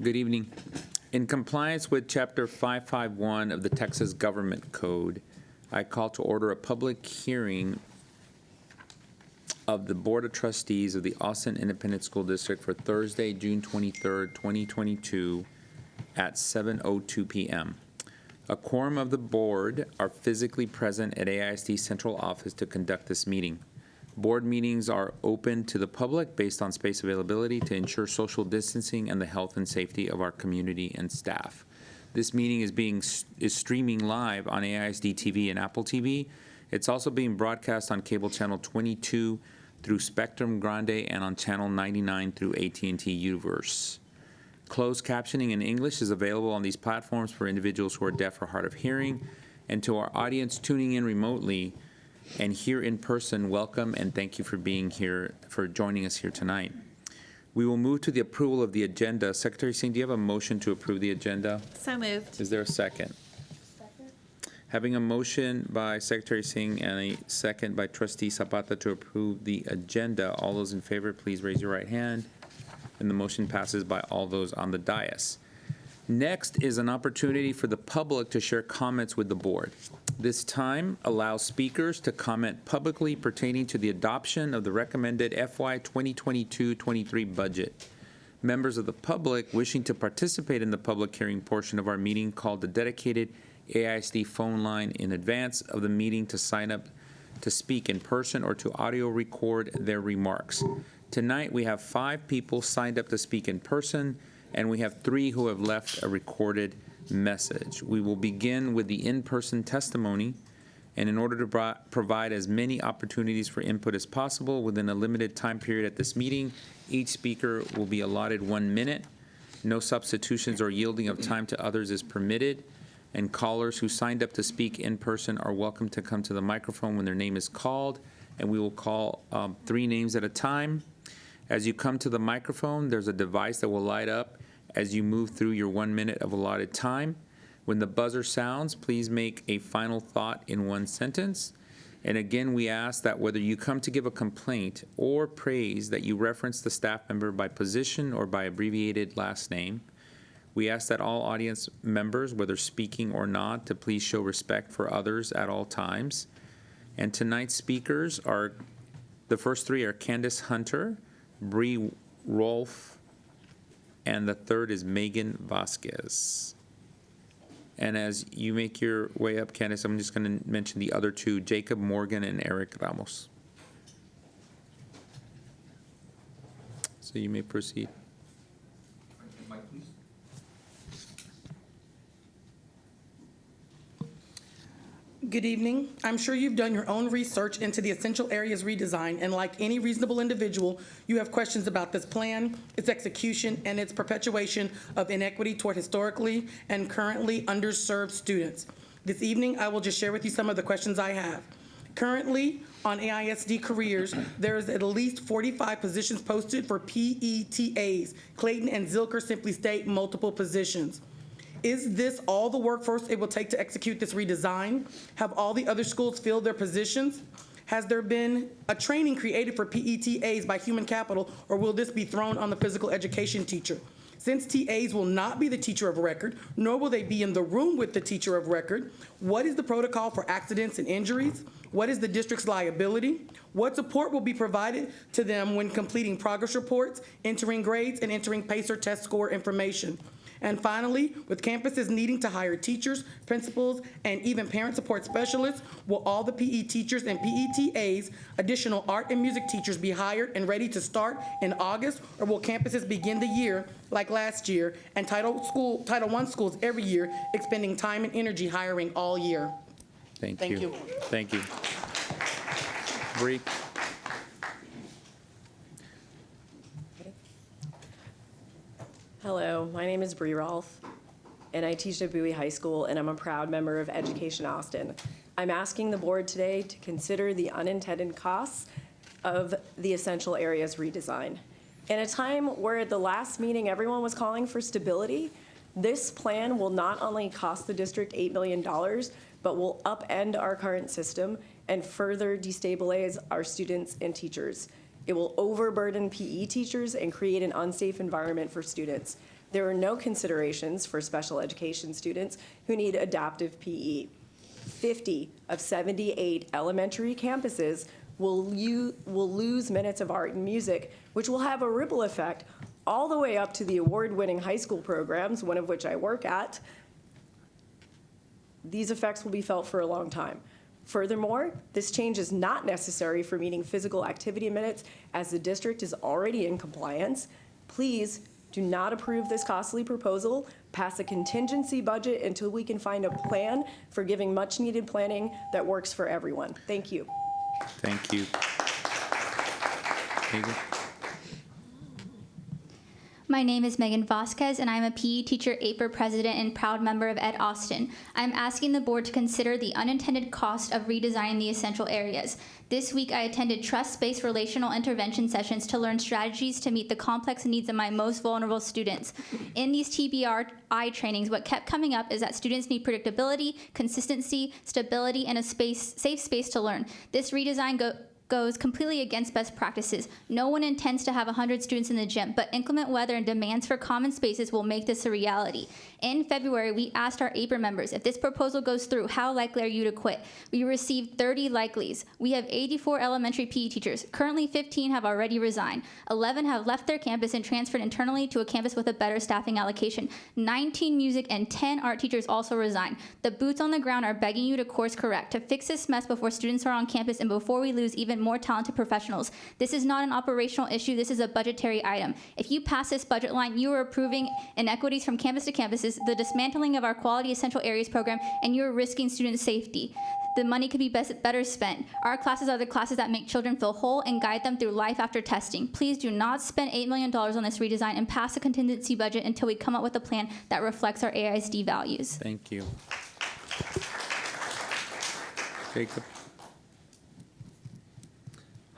Good evening. In compliance with Chapter 551 of the Texas Government Code, I call to order a public hearing of the Board of Trustees of the Austin Independent School District for Thursday, June 23rd, 2022 at 7:02 p.m. A quorum of the board are physically present at AISD Central Office to conduct this meeting. Board meetings are open to the public based on space availability to ensure social distancing and the health and safety of our community and staff. This meeting is streaming live on AISD TV and Apple TV. It's also being broadcast on cable channel 22 through Spectrum Grande and on channel 99 through AT&T Universe. Closed captioning in English is available on these platforms for individuals who are deaf or hard of hearing. And to our audience tuning in remotely and here in person, welcome and thank you for being here, for joining us here tonight. We will move to the approval of the agenda. Secretary Singh, do you have a motion to approve the agenda? So moved. Is there a second? Second. Having a motion by Secretary Singh and a second by Trustee Zapata to approve the agenda, all those in favor, please raise your right hand. And the motion passes by all those on the dais. Next is an opportunity for the public to share comments with the board. This time allows speakers to comment publicly pertaining to the adoption of the recommended FY 2022-23 budget. Members of the public wishing to participate in the public hearing portion of our meeting called the dedicated AISD phone line in advance of the meeting to sign up to speak in person or to audio record their remarks. Tonight we have 5 people signed up to speak in person, and we have 3 who have left a recorded message. We will begin with the in-person testimony, and in order to provide as many opportunities for input as possible within a limited time period at this meeting, each speaker will be allotted 1 minute. No substitutions or yielding of time to others is permitted, and callers who signed up to speak in person are welcome to come to the microphone when their name is called, and we will call 3 names at a time. As you come to the microphone, there's a device that will light up as you move through your 1 minute of allotted time. When the buzzer sounds, please make a final thought in 1 sentence. And again, we ask that whether you come to give a complaint or praise, that you reference the staff member by position or by abbreviated last name. We ask that all audience members, whether speaking or not, to please show respect for others at all times. And tonight's speakers are, the first 3 are Candace Hunter, Bree Rolfe, and the third is Megan Vasquez. And as you make your way up, Candace, I'm just going to mention the other 2, Jacob Morgan and Eric Ramos. So you may proceed. Mike, please. Good evening. I'm sure you've done your own research into the essential areas redesign, and like any reasonable individual, you have questions about this plan, its execution, and its perpetuation of inequity toward historically and currently underserved students. This evening, I will just share with you some of the questions I have. Currently, on AISD Careers, there is at least 45 positions posted for PETAs. Clayton and Zilker simply state multiple positions. Is this all the workforce it will take to execute this redesign? Have all the other schools filled their positions? Has there been a training created for PETAs by human capital, or will this be thrown on the physical education teacher? Since TAs will not be the teacher of record, nor will they be in the room with the teacher of record, what is the protocol for accidents and injuries? What is the district's liability? What support will be provided to them when completing progress reports, entering grades, and entering PACER test score information? And finally, with campuses needing to hire teachers, principals, and even parent support specialists, will all the PE teachers and PETAs, additional art and music teachers be hired and ready to start in August, or will campuses begin the year like last year and Title I schools every year, expending time and energy hiring all year? Thank Thank you. Thank you. Bree. Hello, my name is Bree Rolfe, and I teach at Bowie High School, and I'm a proud member of Education Austin. I'm asking the board today to consider the unintended costs of the essential areas redesign. In a time where at the last meeting everyone was calling for stability, this plan will not only cost the district $8 million, but will upend our current system and further destabilize our students and teachers. It will overburden PE teachers and create an unsafe environment for students. There are no considerations for special education students who need adaptive PE. 50 of 78 elementary campuses will lose minutes of art and music, which will have a ripple effect all the way up to the award-winning high school programs, one of which I work at. These effects will be felt for a long time. Furthermore, this change is not necessary for meeting physical activity minutes, as the district is already in compliance. Please do not approve this costly proposal. Pass a contingency budget until we can find a plan for giving much-needed planning that works for everyone. Thank you. Thank you. Megan? My name is Megan Vasquez, and I'm a PE teacher, APER president, and proud member of Ed Austin. I'm asking the board to consider the unintended cost of redesigning the essential areas. This week, I attended trust-based relational intervention sessions to learn strategies to meet the complex needs of my most vulnerable students. In these TBRI trainings, what kept coming up is that students need predictability, consistency, stability, and a safe space to learn. This redesign goes completely against best practices. No one intends to have 100 students in the gym, but inclement weather and demands for common spaces will make this a reality. In February, we asked our APER members, if this proposal goes through, how likely are you to quit? We received 30 likelies. We have 84 elementary PE teachers. Currently, 15 have already resigned. 11 have left their campus and transferred internally to a campus with a better staffing allocation. 19 music and 10 art teachers also resigned. The boots on the ground are begging you to course correct, to fix this mess before students are on campus and before we lose even more talented professionals. This is not an operational issue, this is a budgetary item. If you pass this budget line, you are approving inequities from campus to campuses, the dismantling of our quality essential areas program, and you're risking student safety. The money could be better spent. Our classes are the classes that make children feel whole and guide them through life after testing. Please do not spend $8 million on this redesign and pass a contingency budget until we come up with a plan that reflects our AISD values. Thank you. Jacob?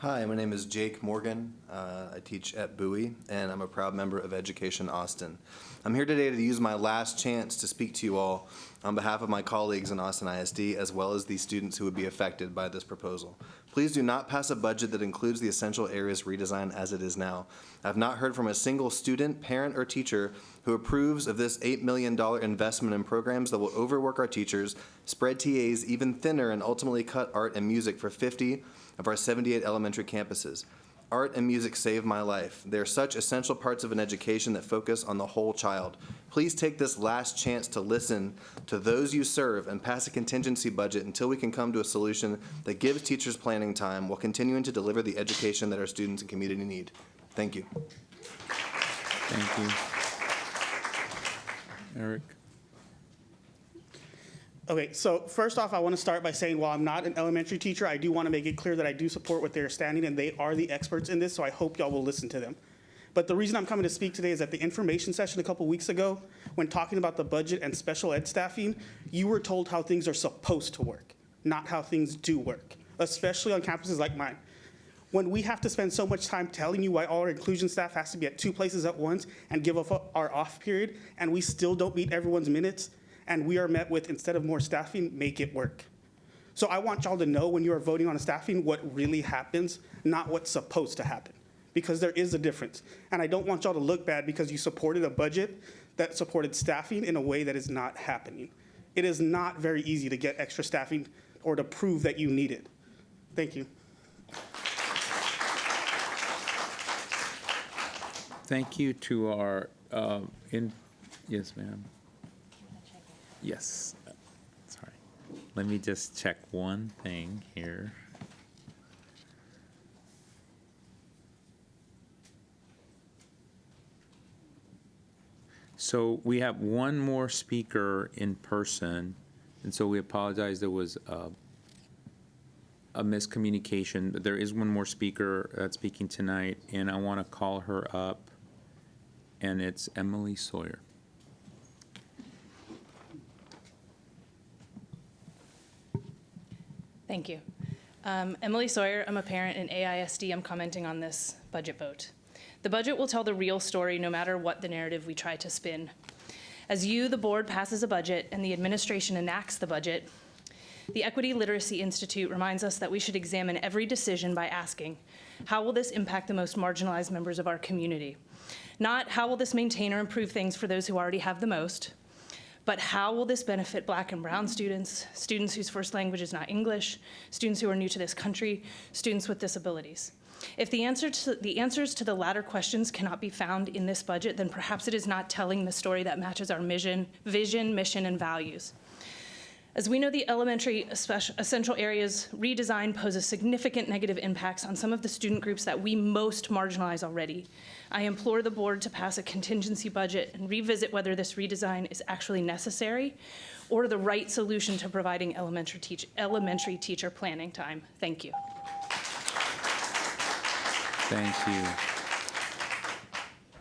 Hi, my name is Jake Morgan. I teach at Bowie, and I'm a proud member of Education Austin. I'm here today to use my last chance to speak to you all on behalf of my colleagues in Austin ISD, as well as the students who would be affected by this proposal. Please do not pass a budget that includes the essential areas redesign as it is now. I've not heard from a single student, parent, or teacher who approves of this $8 million investment in programs that will overwork our teachers, spread TAs even thinner, and ultimately cut art and music for 50 of our 78 elementary campuses. Art and music save my life. They are such essential parts of an education that focus on the whole child. Please take this last chance to listen to those you serve and pass a contingency budget until we can come to a solution that gives teachers planning time while continuing to deliver the education that our students and community need. Thank you. Thank you. Eric? Okay, so first off, I want to start by saying while I'm not an elementary teacher, I do want to make it clear that I do support what they're standing, and they are the experts in this, so I hope y'all will listen to them. But the reason I'm coming to speak today is at the information session a couple weeks ago, when talking about the budget and special ed staffing, you were told how things are supposed to work, not how things do work, especially on campuses like mine. When we have to spend so much time telling you why all our inclusion staff has to be at 2 places at once and give up our off period, and we still don't meet everyone's minutes, and we are met with, instead of more staffing, make it work. So I want y'all to know when you are voting on a staffing what really happens, not what's supposed to happen, because there is a difference. And I don't want y'all to look bad because you supported a budget that supported staffing in a way that is not happening. It is not very easy to get extra staffing or to prove that you need it. Thank you. Thank you to our, yes, ma'am. Yes, sorry. Let me just check one thing here. So we have one more speaker in person, and so we apologize, there was a miscommunication. There is one more speaker that's speaking tonight, and I want to call her up, and it's Emily Sawyer. Thank you. Emily Sawyer, I'm a parent in AISD. I'm commenting on this budget vote. The budget will tell the real story no matter what the narrative we try to spin. As you, the board, passes a budget and the administration enacts the budget, The Equity Literacy Institute reminds us that we should examine every decision by asking, how will this impact the most marginalized members of our community? Not how will this maintain or improve things for those who already have the most, but how will this benefit Black and brown students, students whose first language is not English, students who are new to this country, students with disabilities? If the answers to the latter questions cannot be found in this budget, then perhaps it is not telling the story that matches our vision, mission, and values. As we know, the elementary essential areas redesign poses significant negative impacts on some of the student groups that we most marginalize already. I implore the board to pass a contingency budget and revisit whether this redesign is actually necessary or the right solution to providing elementary teacher planning time. Thank you. Thank you.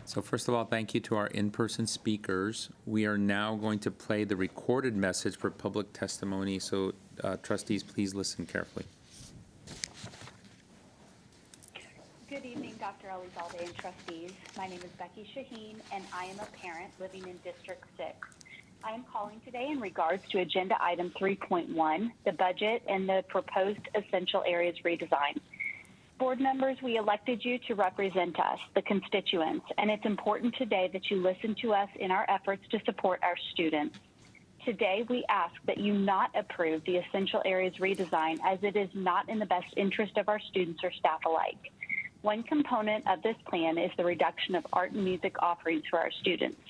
So first of all, thank you to our in-person speakers. We are now going to play the recorded message for public testimony. So trustees, please listen carefully. Good evening, Dr. Elizalde and trustees. My name is Becky Shaheen, and I am a parent living in District 6. I am calling today in regards to Agenda Item 3.1, the budget and the proposed essential areas redesign. Board members, we elected you to represent us, the constituents, and it's important today that you listen to us in our efforts to support our students. Today, we ask that you not approve the essential areas redesign as it is not in the best interest of our students or staff alike. One component of this plan is the reduction of art and music offerings for our students.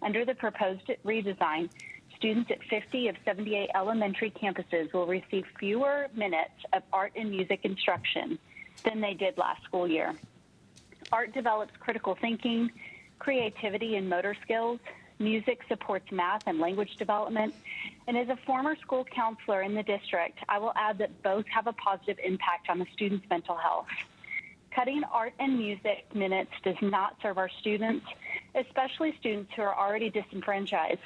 Under the proposed redesign, students at 50 of 78 elementary campuses will receive fewer minutes of art and music instruction than they did last school year. Art develops critical thinking, creativity, and motor skills. Music supports math and language development. And as a former school counselor in the district, I will add that both have a positive impact on the students' mental health. Cutting art and music minutes does not serve our students, especially students who are already disenfranchised,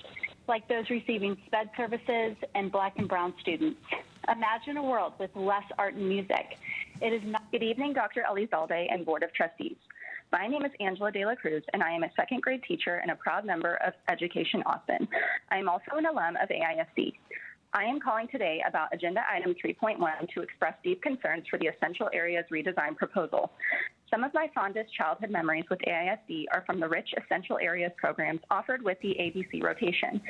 like those receiving SPED services and Black and brown students. Imagine a world with less art and music. It is not. Good evening, Dr. Elizalde and Board of Trustees. My name is Angela De La Cruz, and I am a second grade teacher and a proud member of Education Austin. I am also an alum of AISD. I am calling today about Agenda Item 3.1 to express deep concerns for the Essential Areas Redesign proposal. Some of my fondest childhood memories with AISD are from the rich Essential Areas programs offered with the ABC rotation.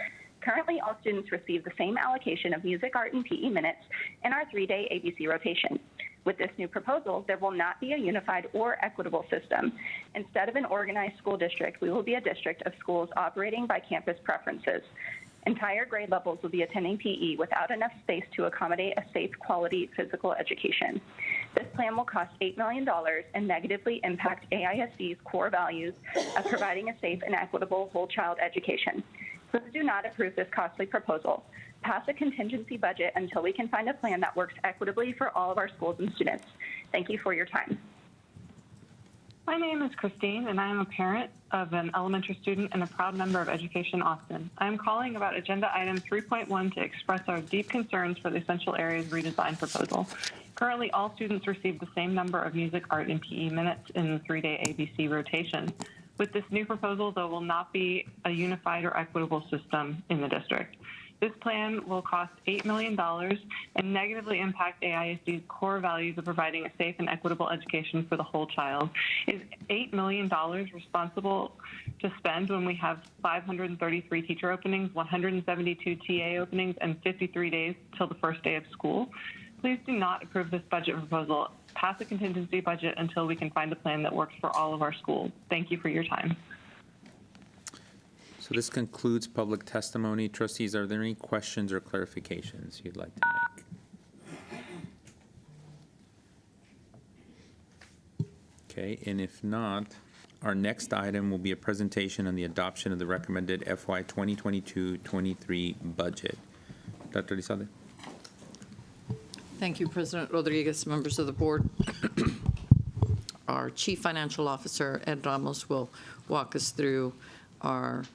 Currently, all students receive the same allocation of music, art, and PE minutes in our 3-day ABC rotation. With this new proposal, there will not be a unified or equitable system. Instead of an organized school district, we will be a district of schools operating by campus preferences. Entire grade levels will be attending PE without enough space to accommodate a safe, quality physical education. This plan will cost $8 million and negatively impact AISD's core values of providing a safe and equitable whole child education. Please do not approve this costly proposal. Pass a contingency budget until we can find a plan that works equitably for all of our schools and students. Thank you for your time. My name is Christine, and I am a parent of an elementary student and a proud member of Education Austin. I am calling about Agenda Item 3.1 to express our deep concerns for the Essential Areas Redesign proposal. Currently, all students receive the same number of music, art, and PE minutes in the 3-day ABC rotation. With this new proposal, there will not be a unified or equitable system in the district. This plan will cost $8 million and negatively impact AISD's core values of providing a safe and equitable education for the whole child. Is $8 million responsible to spend when we have 533 teacher openings, 172 TA openings, and 53 days till the first day of school? Please do not approve this budget proposal. Pass a contingency budget until we can find a plan that works for all of our schools. Thank you for your time. So this concludes public testimony. Trustees, are there any questions or clarifications you'd like to make? Okay, and if not, our next item will be a presentation on the adoption of the recommended FY 2022-23 budget. Dr. Elizalde? Thank you, President Rodriguez, members of the board. Our Chief Financial Officer, Ed Ramos, will walk us through our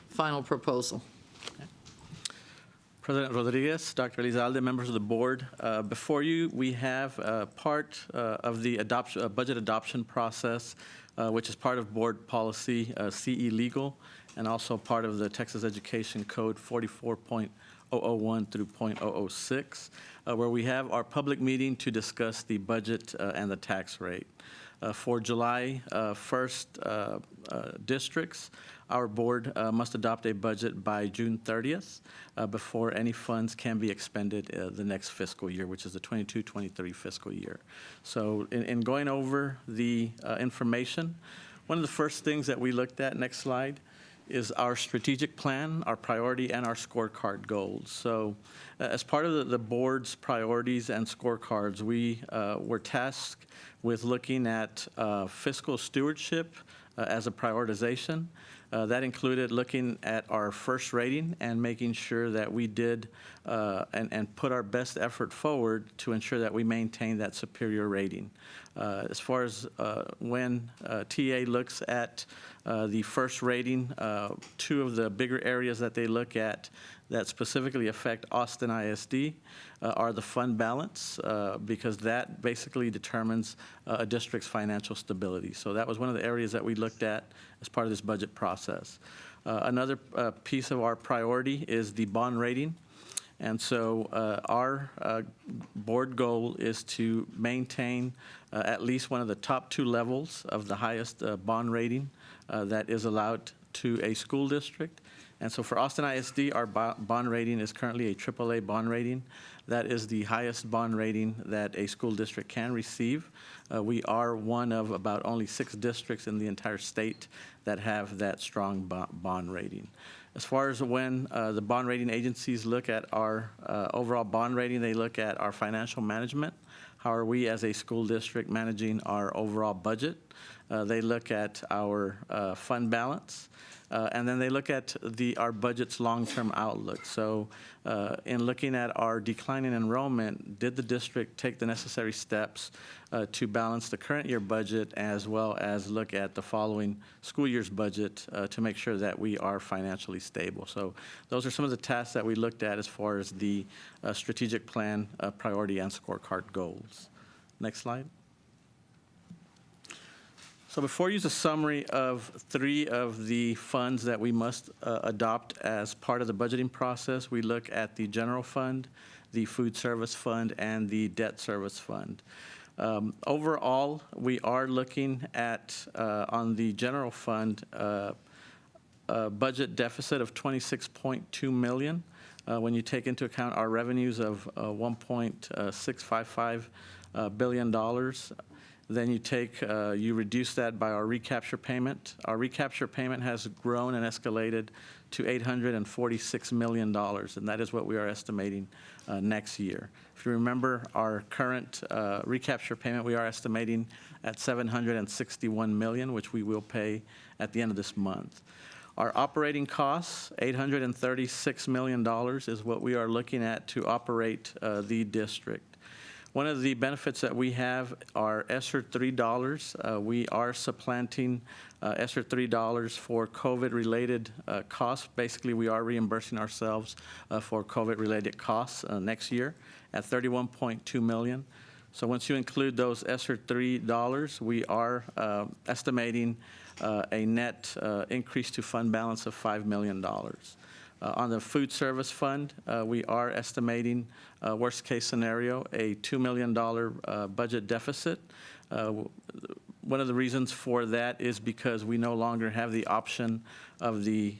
final proposal. President Rodriguez, Dr. Elizalde, members of the board, before you, we have part of the budget adoption process, which is part of board policy CE Legal, and also part of the Texas Education Code 44.0 .001 through .006, where we have our public meeting to discuss the budget and the tax rate. For July 1st districts, our board must adopt a budget by June 30th before any funds can be expended the next fiscal year, which is the 22-23 fiscal year. So in going over the information, one of the first things that we looked at, next slide, is our strategic plan, our priority, and our scorecard goals. So as part of the board's priorities and scorecards, we were tasked with looking at fiscal stewardship as a prioritization. That included looking at our first rating and making sure that we did and put our best effort forward to ensure that we maintain that superior rating. As far as when TA looks at the first rating, two of the bigger areas that they look at that specifically affect Austin ISD are the fund balance, because that basically determines a district's financial stability. So that was one of the areas that we looked at as part of this budget process. Another piece of our priority is the bond rating. And so our board goal is to maintain at least one of the top two levels of the highest bond rating that is allowed to a school district. And so for Austin ISD, our bond rating is currently a AAA bond rating. That is the highest bond rating that a school district can receive. We are one of about only 6 districts in the entire state that have that strong bond rating. As far as when the bond rating agencies look at our overall bond rating, they look at our financial management. How are we as a school district managing our overall budget? They look at our fund balance. And then they look at our budget's long-term outlook. So in looking at our declining enrollment, did the district take the necessary steps to balance the current year budget as well as look at the following school year's budget to make sure that we are financially stable? So those are some of the tasks that we looked at as far as the strategic plan, priority, and scorecard goals. Next slide. So before you use a summary of 3 of the funds that we must adopt as part of the budgeting process, we look at the general fund, the food service fund, and the debt service fund. Overall, we are looking at, on the general fund, a budget deficit of $26.2 million. When you take into account our revenues of $1.655 billion, then you reduce that by our recapture payment. Our recapture payment has grown and escalated to $846 million, and that is what we are estimating next year. If you remember our current recapture payment, we are estimating at $761 million, which we will pay at the end of this month. Our operating costs, $836 million, is what we are looking at to operate the district. One of the benefits that we have are ESSER $3. We are supplanting ESSER $3 for COVID-related costs. Basically, we are reimbursing ourselves for COVID-related costs next year at $31.2 million. So once you include those ESSER $3, we are estimating a net increase to fund balance of $5 million. On the food service fund, we are estimating, worst case scenario, a $2 million budget deficit. One of the reasons for that is because we no longer have the option of the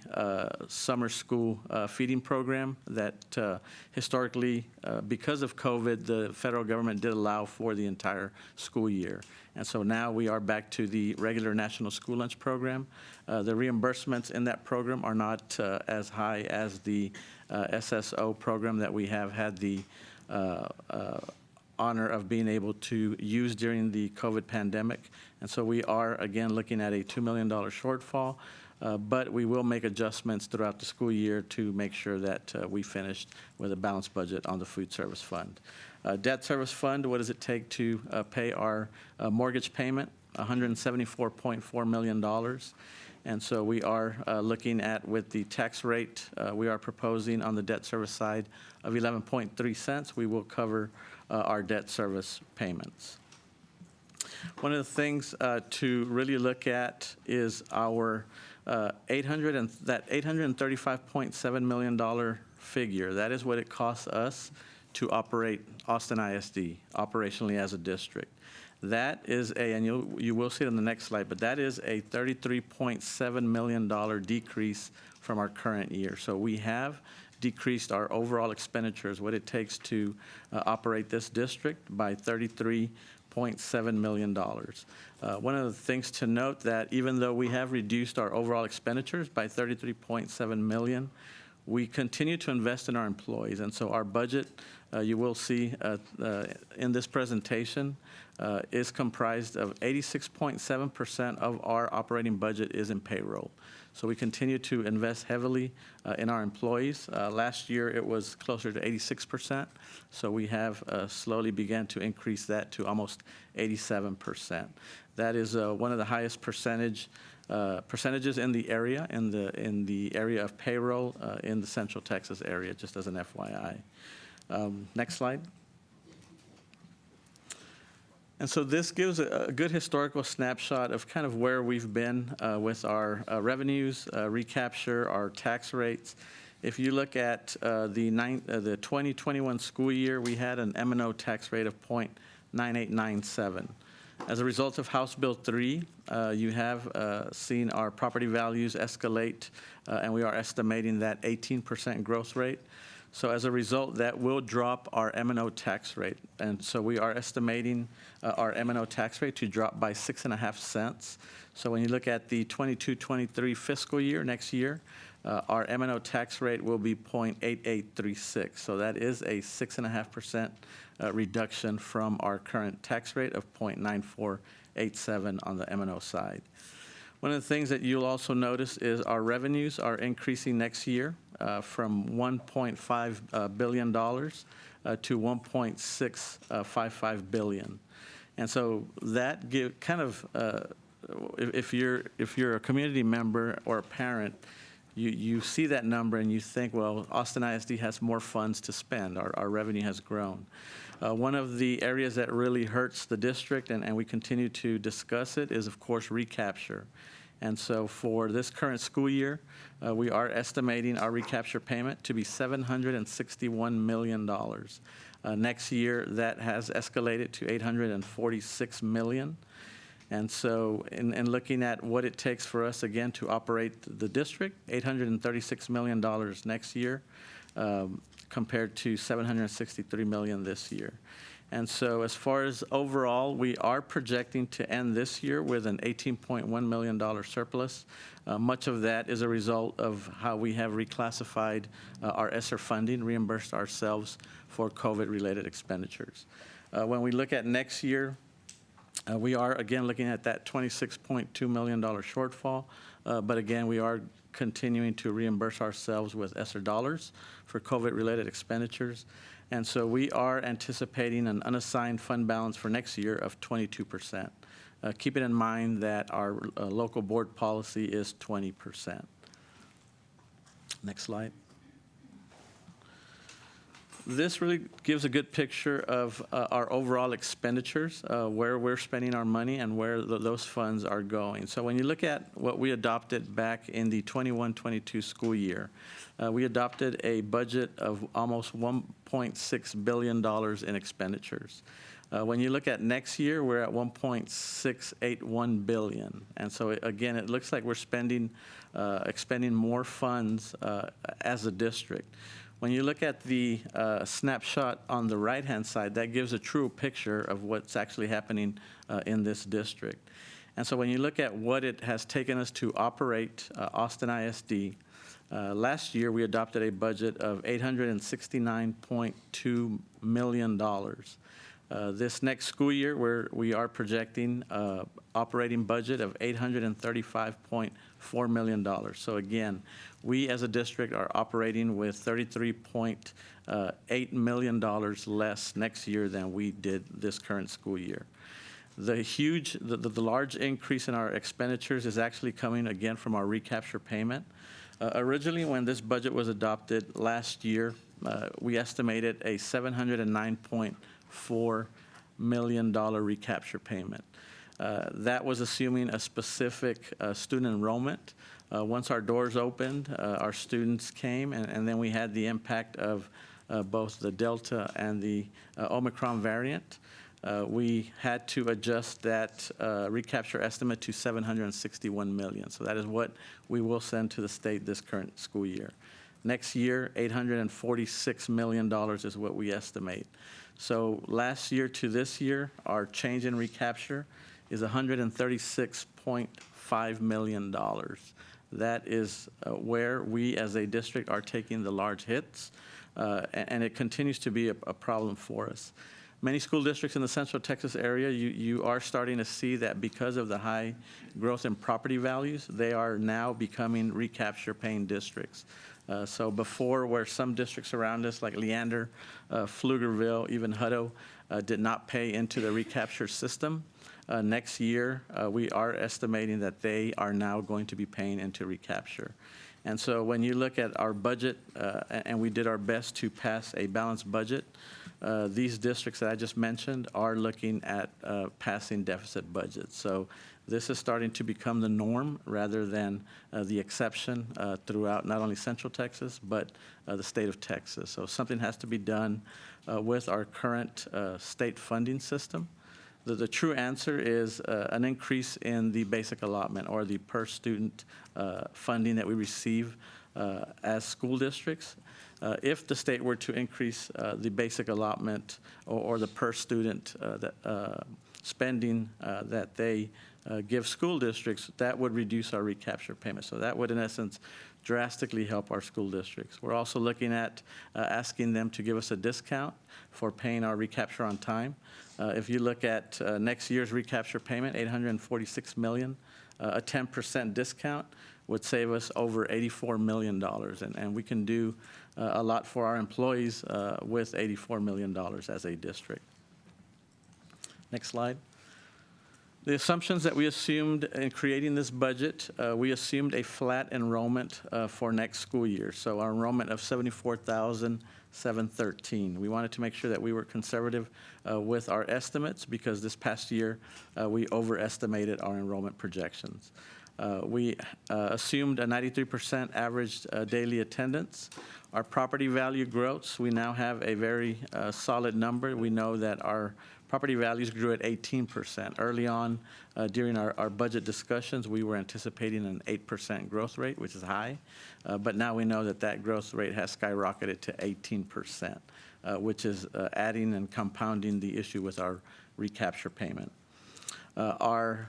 summer school feeding program that historically, because of COVID, the federal government did allow for the entire school year. And so now we are back to the regular National School Lunch Program. The reimbursements in that program are not as high as the SSO program that we have had the honor of being able to use during the COVID pandemic. And so we are, again, looking at a $2 million shortfall, but we will make adjustments throughout the school year to make sure that we finished with a balanced budget on the food service fund. Debt service fund, what does it take to pay our mortgage payment? $174.4 million. And so we are looking at, with the tax rate, we are proposing on the debt service side of 11.3 cents. We will cover our debt service payments. One of the things to really look at is our $835.7 million figure. That is what it costs us to operate Austin ISD operationally as a district. That is and you will see it on the next slide, but that is a $33.7 million decrease from our current year. So we have decreased our overall expenditures, what it takes to operate this district, by $33.7 million. One of the things to note that even though we have reduced our overall expenditures by $33.7 million, we continue to invest in our employees. And so our budget, you will see in this presentation, is comprised of 86.7% of our operating budget is in payroll. So we continue to invest heavily in our employees. Last year, it was closer to 86%. So we have slowly began to increase that to almost 87%. That is one of the highest percentages in the area, in the area of payroll in the Central Texas area, just as an FYI. Next slide. And so this gives a good historical snapshot of kind of where we've been with our revenues, recapture, our tax rates. If you look at the 2021 school year, we had an M&O tax rate of 0.9897. As a result of House Bill 3, you have seen our property values escalate, and we are estimating that 18% growth rate. So as a result, that will drop our M&O tax rate. And so we are estimating our M&O tax rate to drop by 6.5 cents. So when you look at the 22-23 fiscal year, next year, our M&O tax rate will be 0.8836. So that is a 6.5% reduction from our current tax rate of 0.9487 on the M&O side. One of the things that you'll also notice is our revenues are increasing next year from $1.5 billion to $1.655 billion. And so that if you're a community member or a parent, you see that number and you think, well, Austin ISD has more funds to spend. Our revenue has grown. One of the areas that really hurts the district, and we continue to discuss it, is, of course, recapture. And so for this current school year, we are estimating our recapture payment to be $761 million. Next year, that has escalated to $846 million. And so in looking at what it takes for us, again, to operate the district, $836 million next year compared to $763 million this year. And so as far as overall, we are projecting to end this year with an $18.1 million surplus. Much of that is a result of how we have reclassified our ESSER funding, reimbursed ourselves for COVID-related expenditures. When we look at next year, we are, again, looking at that $26.2 million shortfall. But again, we are continuing to reimburse ourselves with ESSER dollars for COVID-related expenditures. And so we are anticipating an unassigned fund balance for next year of 22%. Keeping in mind that our local board policy is 20%. Next slide. This really gives a good picture of our overall expenditures, where we're spending our money and where those funds are going. So when you look at what we adopted back in the 21-22 school year, we adopted a budget of almost $1.6 billion in expenditures. When you look at next year, we're at $1.681 billion. And so again, it looks like we're expending more funds as a district. When you look at the snapshot on the right-hand side, that gives a true picture of what's actually happening in this district. And so when you look at what it has taken us to operate Austin ISD, last year we adopted a budget of $869.2 million. This next school year, we are projecting operating budget of $835.4 million. So again, we as a district are operating with $33.8 million less next year than we did this current school year. The large increase in our expenditures is actually coming again from our recapture payment. Originally, when this budget was adopted last year, we estimated a $709.4 million recapture payment. That was assuming a specific student enrollment. Once our doors opened, our students came, and then we had the impact of both the Delta and the Omicron variant. We had to adjust that recapture estimate to $761 million. So that is what we will send to the state this current school year. Next year, $846 million is what we estimate. So last year to this year, our change in recapture is $136.5 million. That is where we as a district are taking the large hits, and it continues to be a problem for us. Many school districts in the Central Texas area, you are starting to see that because of the high growth in property values, they are now becoming recapture paying districts. So before, where some districts around us, like Leander, Pflugerville, even Hutto, did not pay into the recapture system, next year, we are estimating that they are now going to be paying into recapture. And so when you look at our budget, and we did our best to pass a balanced budget, these districts that I just mentioned are looking at passing deficit budgets. So this is starting to become the norm rather than the exception throughout not only Central Texas, but the state of Texas. So something has to be done with our current state funding system. The true answer is an increase in the basic allotment or the per student funding that we receive as school districts. If the state were to increase the basic allotment or the per student spending that they give school districts, that would reduce our recapture payment. So that would, in essence, drastically help our school districts. We're also looking at asking them to give us a discount for paying our recapture on time. If you look at next year's recapture payment, $846 million, a 10% discount would save us over $84 million. And we can do a lot for our employees with $84 million as a district. Next slide. The assumptions that we assumed in creating this budget, we assumed a flat enrollment for next school year. So our enrollment of 74,713. We wanted to make sure that we were conservative with our estimates because this past year we overestimated our enrollment projections. We assumed a 93% average daily attendance. Our property value growths, we now have a very solid number. We know that our property values grew at 18%. Early on, during our budget discussions, we were anticipating an 8% growth rate, which is high. But now we know that that growth rate has skyrocketed to 18%, which is adding and compounding the issue with our recapture payment. Our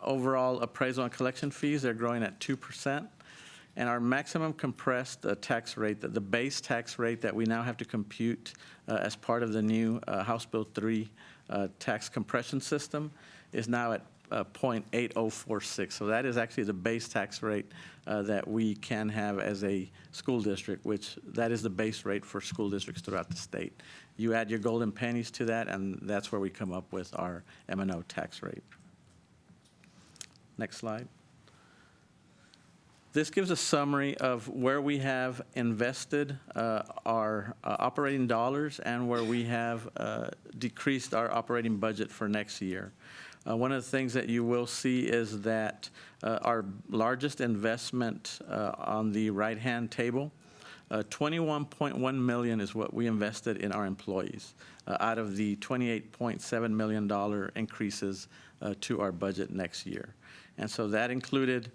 overall appraisal and collection fees are growing at 2%. And our maximum compressed tax rate, the base tax rate that we now have to compute as part of the new House Bill 3 tax compression system is now at 0.8046. So that is actually the base tax rate that we can have as a school district, which that is the base rate for school districts throughout the state. You add your golden pennies to that, and that's where we come up with our M&O tax rate. Next slide. This gives a summary of where we have invested our operating dollars and where we have decreased our operating budget for next year. One of the things that you will see is that our largest investment on the right-hand table, $21.1 million is what we invested in our employees out of the $28.7 million increases to our budget next year. And so that included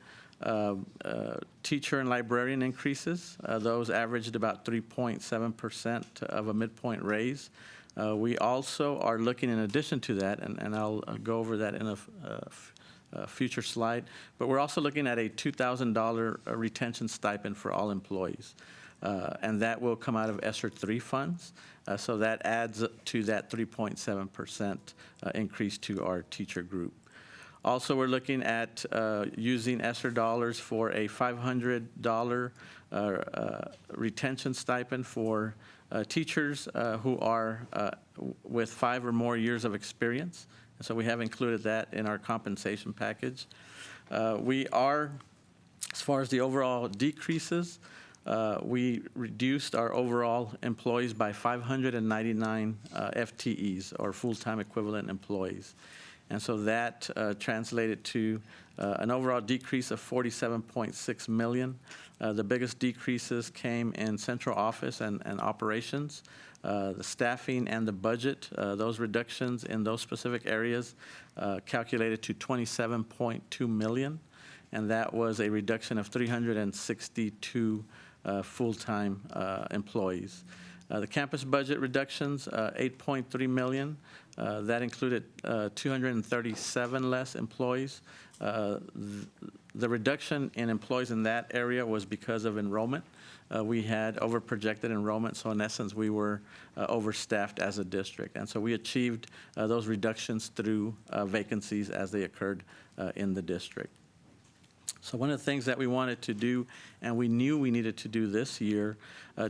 teacher and librarian increases. Those averaged about 3.7% of a midpoint raise. We also are looking, in addition to that, and I'll go over that in a future slide, but we're also looking at a $2,000 retention stipend for all employees. And that will come out of ESSER 3 funds. So that adds to that 3.7% increase to our teacher group. Also, we're looking at using ESSER dollars for a $500 retention stipend for teachers who are with 5 or more years of experience. And so we have included that in our compensation package. We are, as far as the overall decreases, we reduced our overall employees by 599 FTEs, or full-time equivalent employees. And so that translated to an overall decrease of $47.6 million. The biggest decreases came in central office and operations, the staffing and the budget. Those reductions in those specific areas calculated to $27.2 million, and that was a reduction of 362 full-time employees. The campus budget reductions, $8.3 million. That included 237 less employees. The reduction in employees in that area was because of enrollment. We had over-projected enrollment, so in essence, we were overstaffed as a district. And so we achieved those reductions through vacancies as they occurred in the district. So one of the things that we wanted to do, and we knew we needed to do this year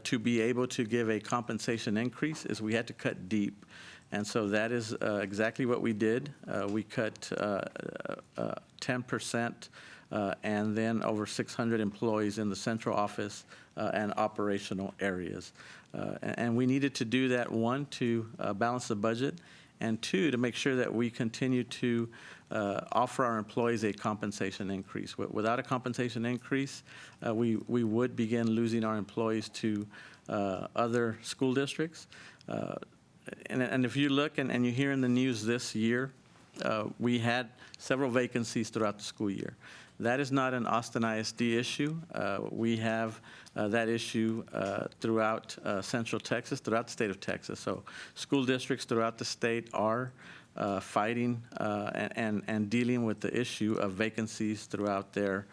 to be able to give a compensation increase, is we had to cut deep. And so that is exactly what we did. We cut 10% and then over 600 employees in the central office and operational areas. And we needed to do that, one, to balance the budget, and two, to make sure that we continue to offer our employees a compensation increase. Without a compensation increase, we would begin losing our employees to other school districts. And if you look and you hear in the news this year, we had several vacancies throughout the school year. That is not an Austin ISD issue. We have that issue throughout Central Texas, throughout the state of Texas. So school districts throughout the state are fighting and dealing with the issue of vacancies throughout their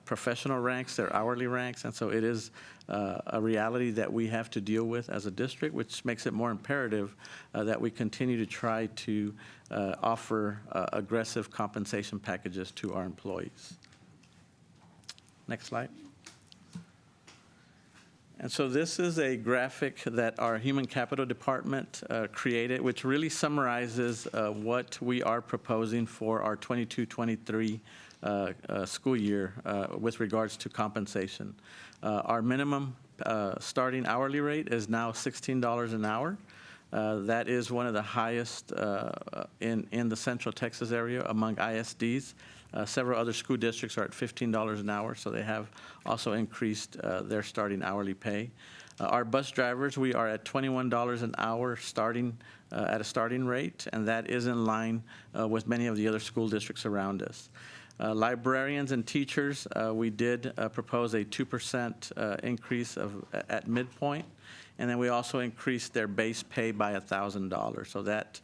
professional ranks, their hourly ranks. And so it is a reality that we have to deal with as a district, which makes it more imperative that we continue to try to offer aggressive compensation packages to our employees. Next slide. And so this is a graphic that our Human Capital Department created, which really summarizes what we are proposing for our 22-23 school year with regards to compensation. Our minimum starting hourly rate is now $16 an hour. That is one of the highest in the Central Texas area among ISDs. Several other school districts are at $15 an hour, so they have also increased their starting hourly pay. Our bus drivers, we are at $21 an hour starting at a starting rate, and that is in line with many of the other school districts around us. Librarians and teachers, we did propose a 2% increase at midpoint, and then we also increased their base pay by $1,000. So that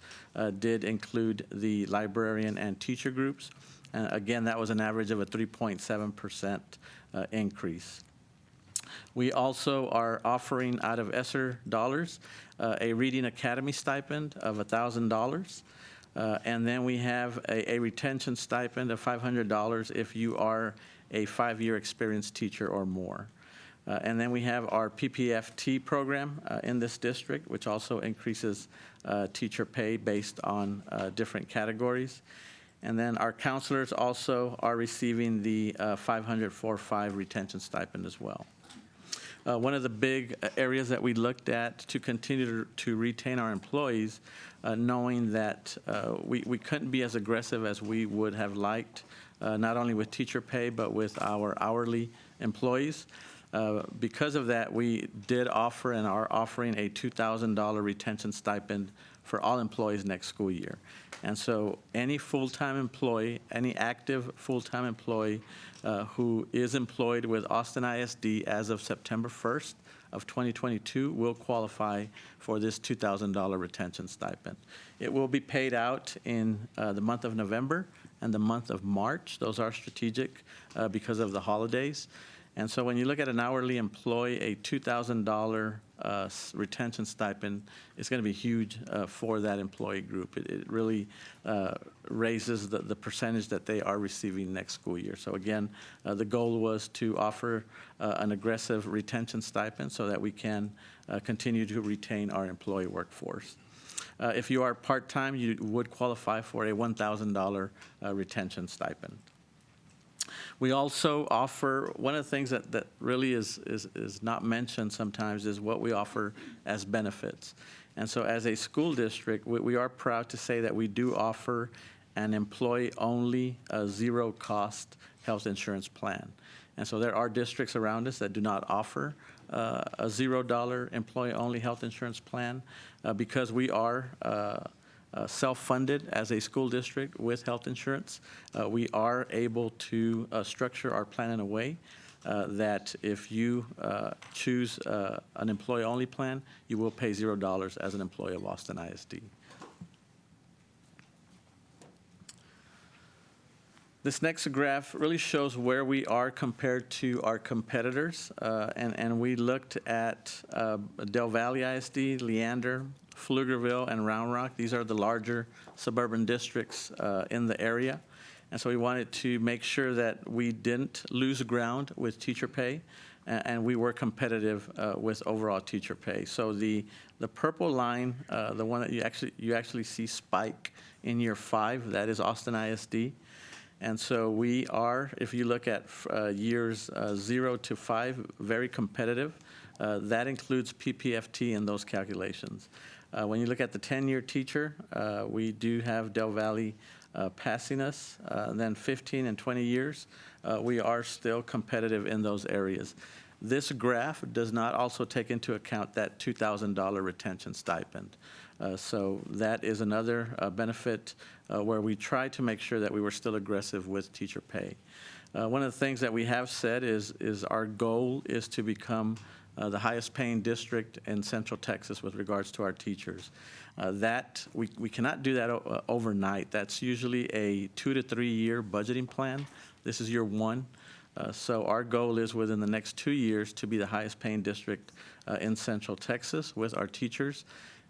did include the librarian and teacher groups. Again, that was an average of a 3.7% increase. We also are offering out of ESSER dollars a Reading Academy stipend of $1,000. And then we have a retention stipend of $500 if you are a 5-year experienced teacher or more. And then we have our PPFT program in this district, which also increases teacher pay based on different categories. And then our counselors also are receiving the 500-4-5 retention stipend as well. One of the big areas that we looked at to continue to retain our employees, knowing that we couldn't be as aggressive as we would have liked, not only with teacher pay, but with our hourly employees. Because of that, we did offer and are offering a $2,000 retention stipend for all employees next school year. And so any full-time employee, any active full-time employee who is employed with Austin ISD as of September 1st of 2022 will qualify for this $2,000 retention stipend. It will be paid out in the month of November and the month of March. Those are strategic because of the holidays. And so when you look at an hourly employee, a $2,000 retention stipend is going to be huge for that employee group. It really raises the percentage that they are receiving next school year. So again, the goal was to offer an aggressive retention stipend so that we can continue to retain our employee workforce. If you are part-time, you would qualify for a $1,000 retention stipend. We also offer, one of the things that really is not mentioned sometimes is what we offer as benefits. And so as a school district, we are proud to say that we do offer an employee-only, zero-cost health insurance plan. And so there are districts around us that do not offer a $0 employee-only health insurance plan. Because we are self-funded as a school district with health insurance, we are able to structure our plan in a way that if you choose an employee-only plan, you will pay $0 as an employee of Austin ISD. This next graph really shows where we are compared to our competitors, and we looked at Del Valle ISD, Leander, Pflugerville, and Round Rock. These are the larger suburban districts in the area. And so we wanted to make sure that we didn't lose ground with teacher pay, and we were competitive with overall teacher pay. So the purple line, the one that you actually see spike in year 5, that is Austin ISD. And so we are, if you look at years 0 to 5, very competitive. That includes PPFT in those calculations. When you look at the 10-year teacher, we do have Del Valle passing us. Then 15 and 20 years, we are still competitive in those areas. This graph does not also take into account that $2,000 retention stipend. So that is another benefit where we try to make sure that we were still aggressive with teacher pay. One of the things that we have said is our goal is to become the highest paying district in Central Texas with regards to our teachers. That we cannot do that overnight. That's usually a 2 to 3 year budgeting plan. This is year 1. So our goal is within the next 2 years to be the highest paying district in Central Texas with our teachers.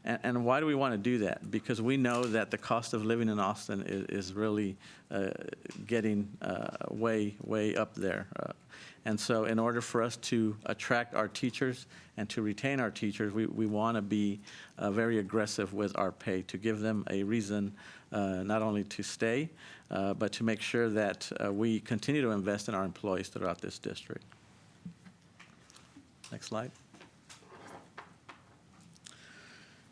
And why do we want to do that? Because we know that the cost of living in Austin is really getting way up there. And so in order for us to attract our teachers and to retain our teachers, we want to be very aggressive with our pay to give them a reason not only to stay, but to make sure that we continue to invest in our employees throughout this district. Next slide.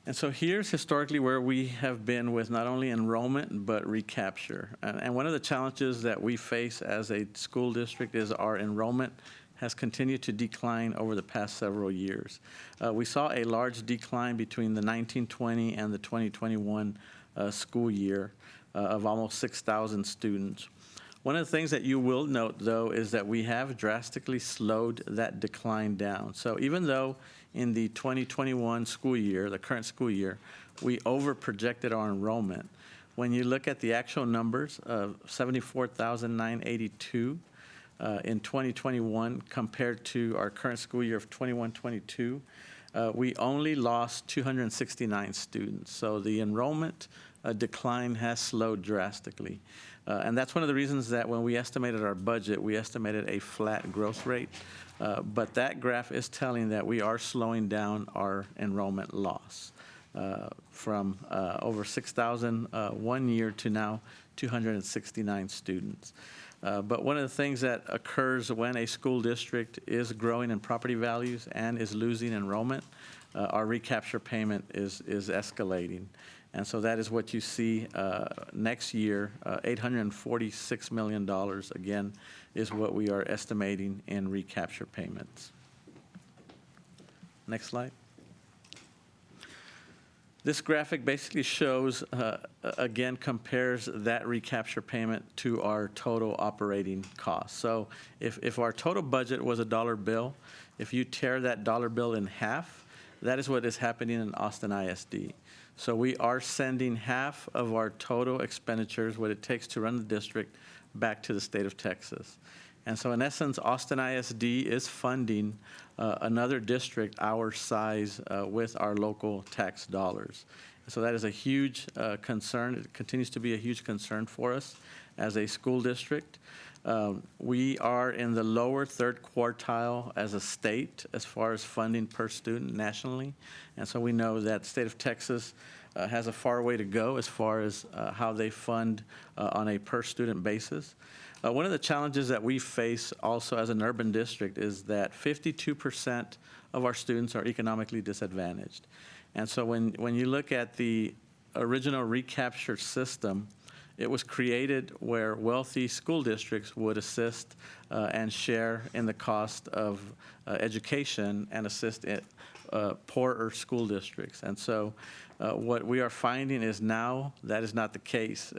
And so here's historically where we have been with not only enrollment, but recapture. And one of the challenges that we face as a school district is our enrollment has continued to decline over the past several years. We saw a large decline between the 1920 and the 2021 school year of almost 6,000 students. One of the things that you will note, though, is that we have drastically slowed that decline down. So even though in the 2021 school year, the current school year, we over-projected our enrollment, when you look at the actual numbers of 74,982 in 2021 compared to our current school year of 21-22, we only lost 269 students. So the enrollment decline has slowed drastically. And that's one of the reasons that when we estimated our budget, we estimated a flat growth rate. But that graph is telling that we are slowing down our enrollment loss from over 6,000 one year to now 269 students. But one of the things that occurs when a school district is growing in property values and is losing enrollment, our recapture payment is escalating. And so that is what you see next year, $846 million, again, is what we are estimating in recapture payments. Next slide. This graphic basically shows, again, compares that recapture payment to our total operating costs. So if our total budget was a dollar bill, if you tear that dollar bill in half, that is what is happening in Austin ISD. So we are sending half of our total expenditures, what it takes to run the district, back to the state of Texas. And so in essence, Austin ISD is funding another district our size with our local tax dollars. So that is a huge concern. It continues to be a huge concern for us as a school district. We are in the lower third quartile as a state as far as funding per student nationally. And so we know that the state of Texas has a far way to go as far as how they fund on a per student basis. One of the challenges that we face also as an urban district is that 52% of our students are economically disadvantaged. And so when you look at the original recapture system, it was created where wealthy school districts would assist and share in the cost of education and assist poorer school districts. And so what we are finding is now that is not the case.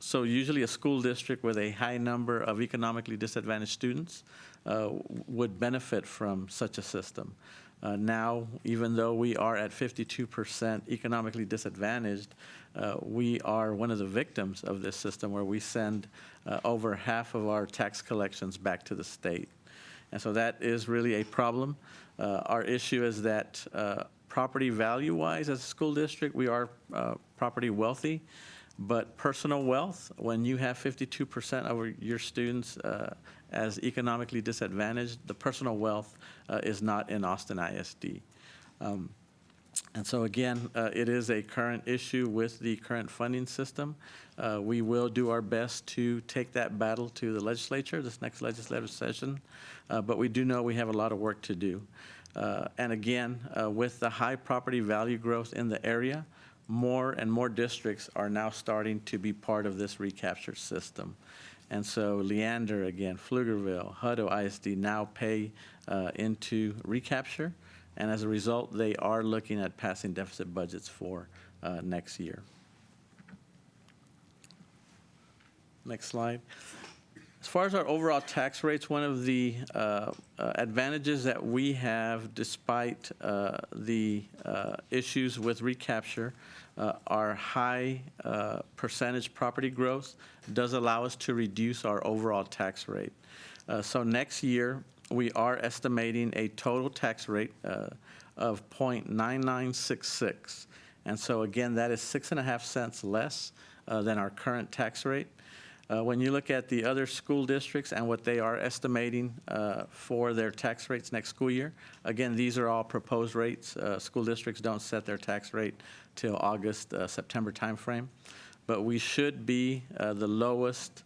So usually a school district with a high number of economically disadvantaged students would benefit from such a system. Now, even though we are at 52% economically disadvantaged, we are one of the victims of this system where we send over half of our tax collections back to the state. And so that is really a problem. Our issue is that property value-wise as a school district, we are property wealthy. But personal wealth, when you have 52% of your students as economically disadvantaged, the personal wealth is not in Austin ISD. And so again, it is a current issue with the current funding system. We will do our best to take that battle to the legislature this next legislative session, but we do know we have a lot of work to do. And again, with the high property value growth in the area, more and more districts are now starting to be part of this recapture system. And so Leander, again, Pflugerville, Hutto ISD now pay into recapture. And as a result, they are looking at passing deficit budgets for next year. Next slide. As far as our overall tax rates, one of the advantages that we have despite the issues with recapture, our high percentage property growth does allow us to reduce our overall tax rate. So next year, we are estimating a total tax rate of 0.9966. And so again, that is 6.5 cents less than our current tax rate. When you look at the other school districts and what they are estimating for their tax rates next school year, again, these are all proposed rates. School districts don't set their tax rate till August, September timeframe. But we should be the lowest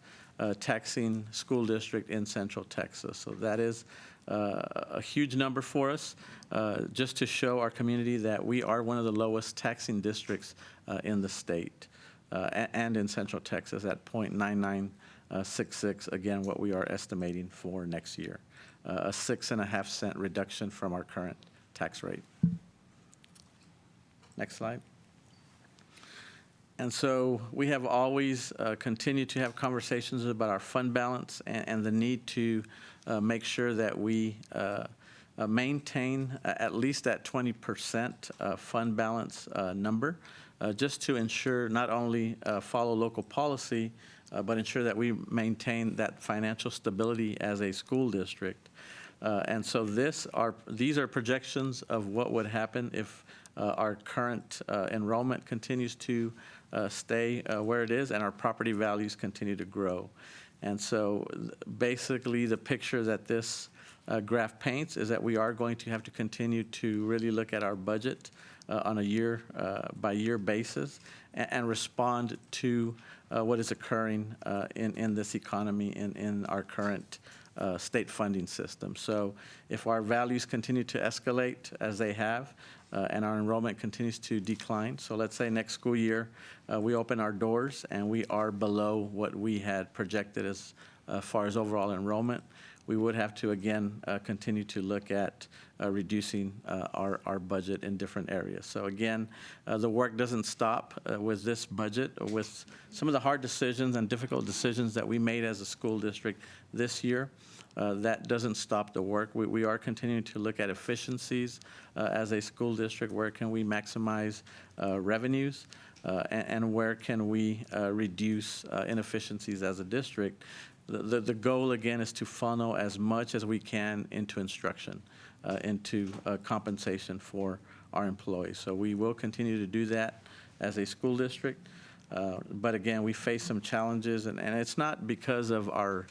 taxing school district in Central Texas. So that is a huge number for us, just to show our community that we are one of the lowest taxing districts in the state. And in Central Texas at 0.9966, again, what we are estimating for next year, a 6.5 cent reduction from our current tax rate. Next slide. And so we have always continued to have conversations about our fund balance and the need to make sure that we maintain at least that 20% fund balance number. Just to ensure not only follow local policy, but ensure that we maintain that financial stability as a school district. And so these are projections of what would happen if our current enrollment continues to stay where it is and our property values continue to grow. And so basically the picture that this graph paints is that we are going to have to continue to really look at our budget on a year-by-year basis and respond to what is occurring in this economy in our current state funding system. So if our values continue to escalate as they have and our enrollment continues to decline, so let's say next school year we open our doors and we are below what we had projected as far as overall enrollment, we would have to, again, continue to look at reducing our budget in different areas. So again, the work doesn't stop with this budget, with some of the hard decisions and difficult decisions that we made as a school district this year. That doesn't stop the work. We are continuing to look at efficiencies as a school district. Where can we maximize revenues? And where can we reduce inefficiencies as a district? The goal, again, is to funnel as much as we can into instruction, into compensation for our employees. So we will continue to do that as a school district. But again, we face some challenges, and it's not because of our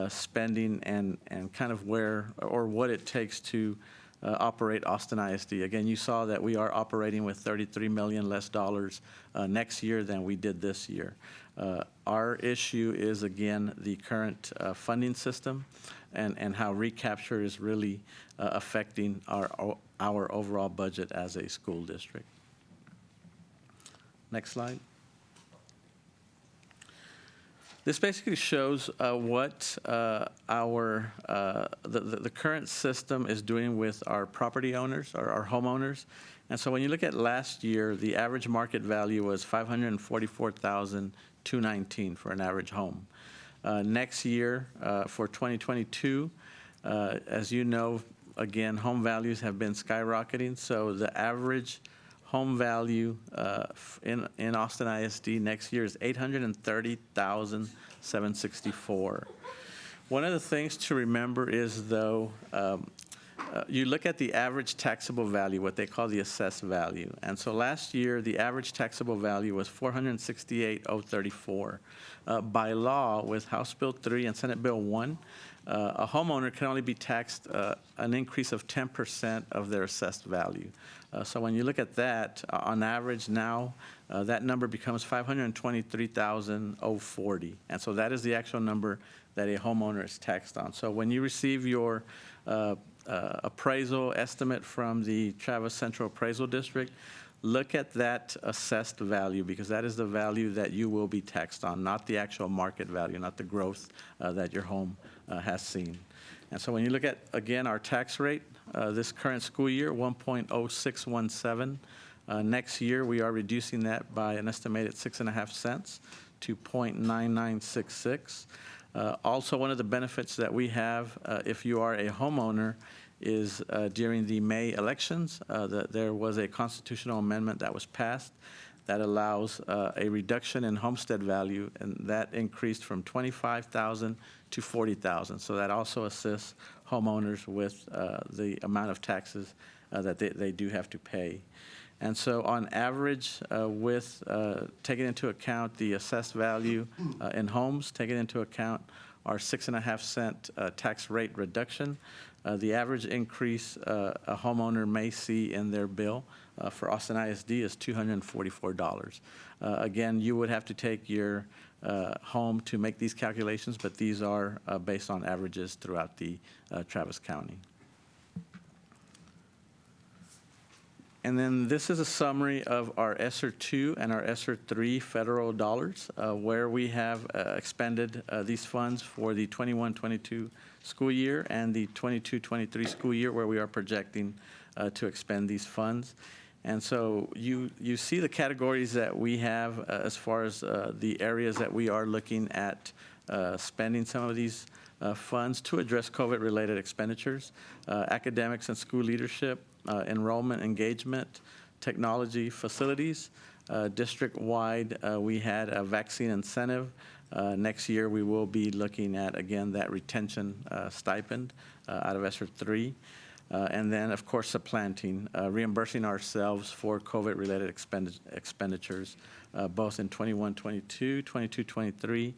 spending and kind of where or what it takes to operate Austin ISD. Again, you saw that we are operating with $33 million less dollars next year than we did this year. Our issue is, again, the current funding system and how recapture is really affecting our overall budget as a school district. Next slide. This basically shows what the current system is doing with our property owners or our homeowners. And so when you look at last year, the average market value was $544,219 for an average home. Next year, for 2022, as you know, again, home values have been skyrocketing. So the average home value in Austin ISD next year is $830,764. One of the things to remember is, though, you look at the average taxable value, what they call the assessed value. And so last year, the average taxable value was $468,034. By law, with House Bill 3 and Senate Bill 1, a homeowner can only be taxed an increase of 10% of their assessed value. So when you look at that, on average now, that number becomes $523,040. And so that is the actual number that a homeowner is taxed on. So when you receive your appraisal estimate from the Travis Central Appraisal District, look at that assessed value, because that is the value that you will be taxed on, not the actual market value, not the growth that your home has seen. And so when you look at, again, our tax rate, this current school year, 1.0617. Next year, we are reducing that by an estimated 6.5 cents to 0.9966. Also, one of the benefits that we have, if you are a homeowner, is during the May elections, there was a constitutional amendment that was passed that allows a reduction in homestead value, and that increased from $25,000 to $40,000. So that also assists homeowners with the amount of taxes that they do have to pay. And so on average, with taking into account the assessed value in homes, taking into account our 6.5 cent tax rate reduction, the average increase a homeowner may see in their bill for Austin ISD is $244. Again, you would have to take your home to make these calculations, but these are based on averages throughout the Travis County. And then this is a summary of our ESSER 2 and our ESSER 3 federal dollars, where we have expended these funds for the 21-22 school year and the 22-23 school year, where we are projecting to expend these funds. And so you see the categories that we have as far as the areas that we are looking at spending some of these funds to address COVID-related expenditures: academics and school leadership, enrollment engagement, technology, facilities. District-wide, we had a vaccine incentive. Next year, we will be looking at, again, that retention stipend out of ESSER 3. And then, of course, supplanting, reimbursing ourselves for COVID-related expenditures, both in 21-22, 22-23.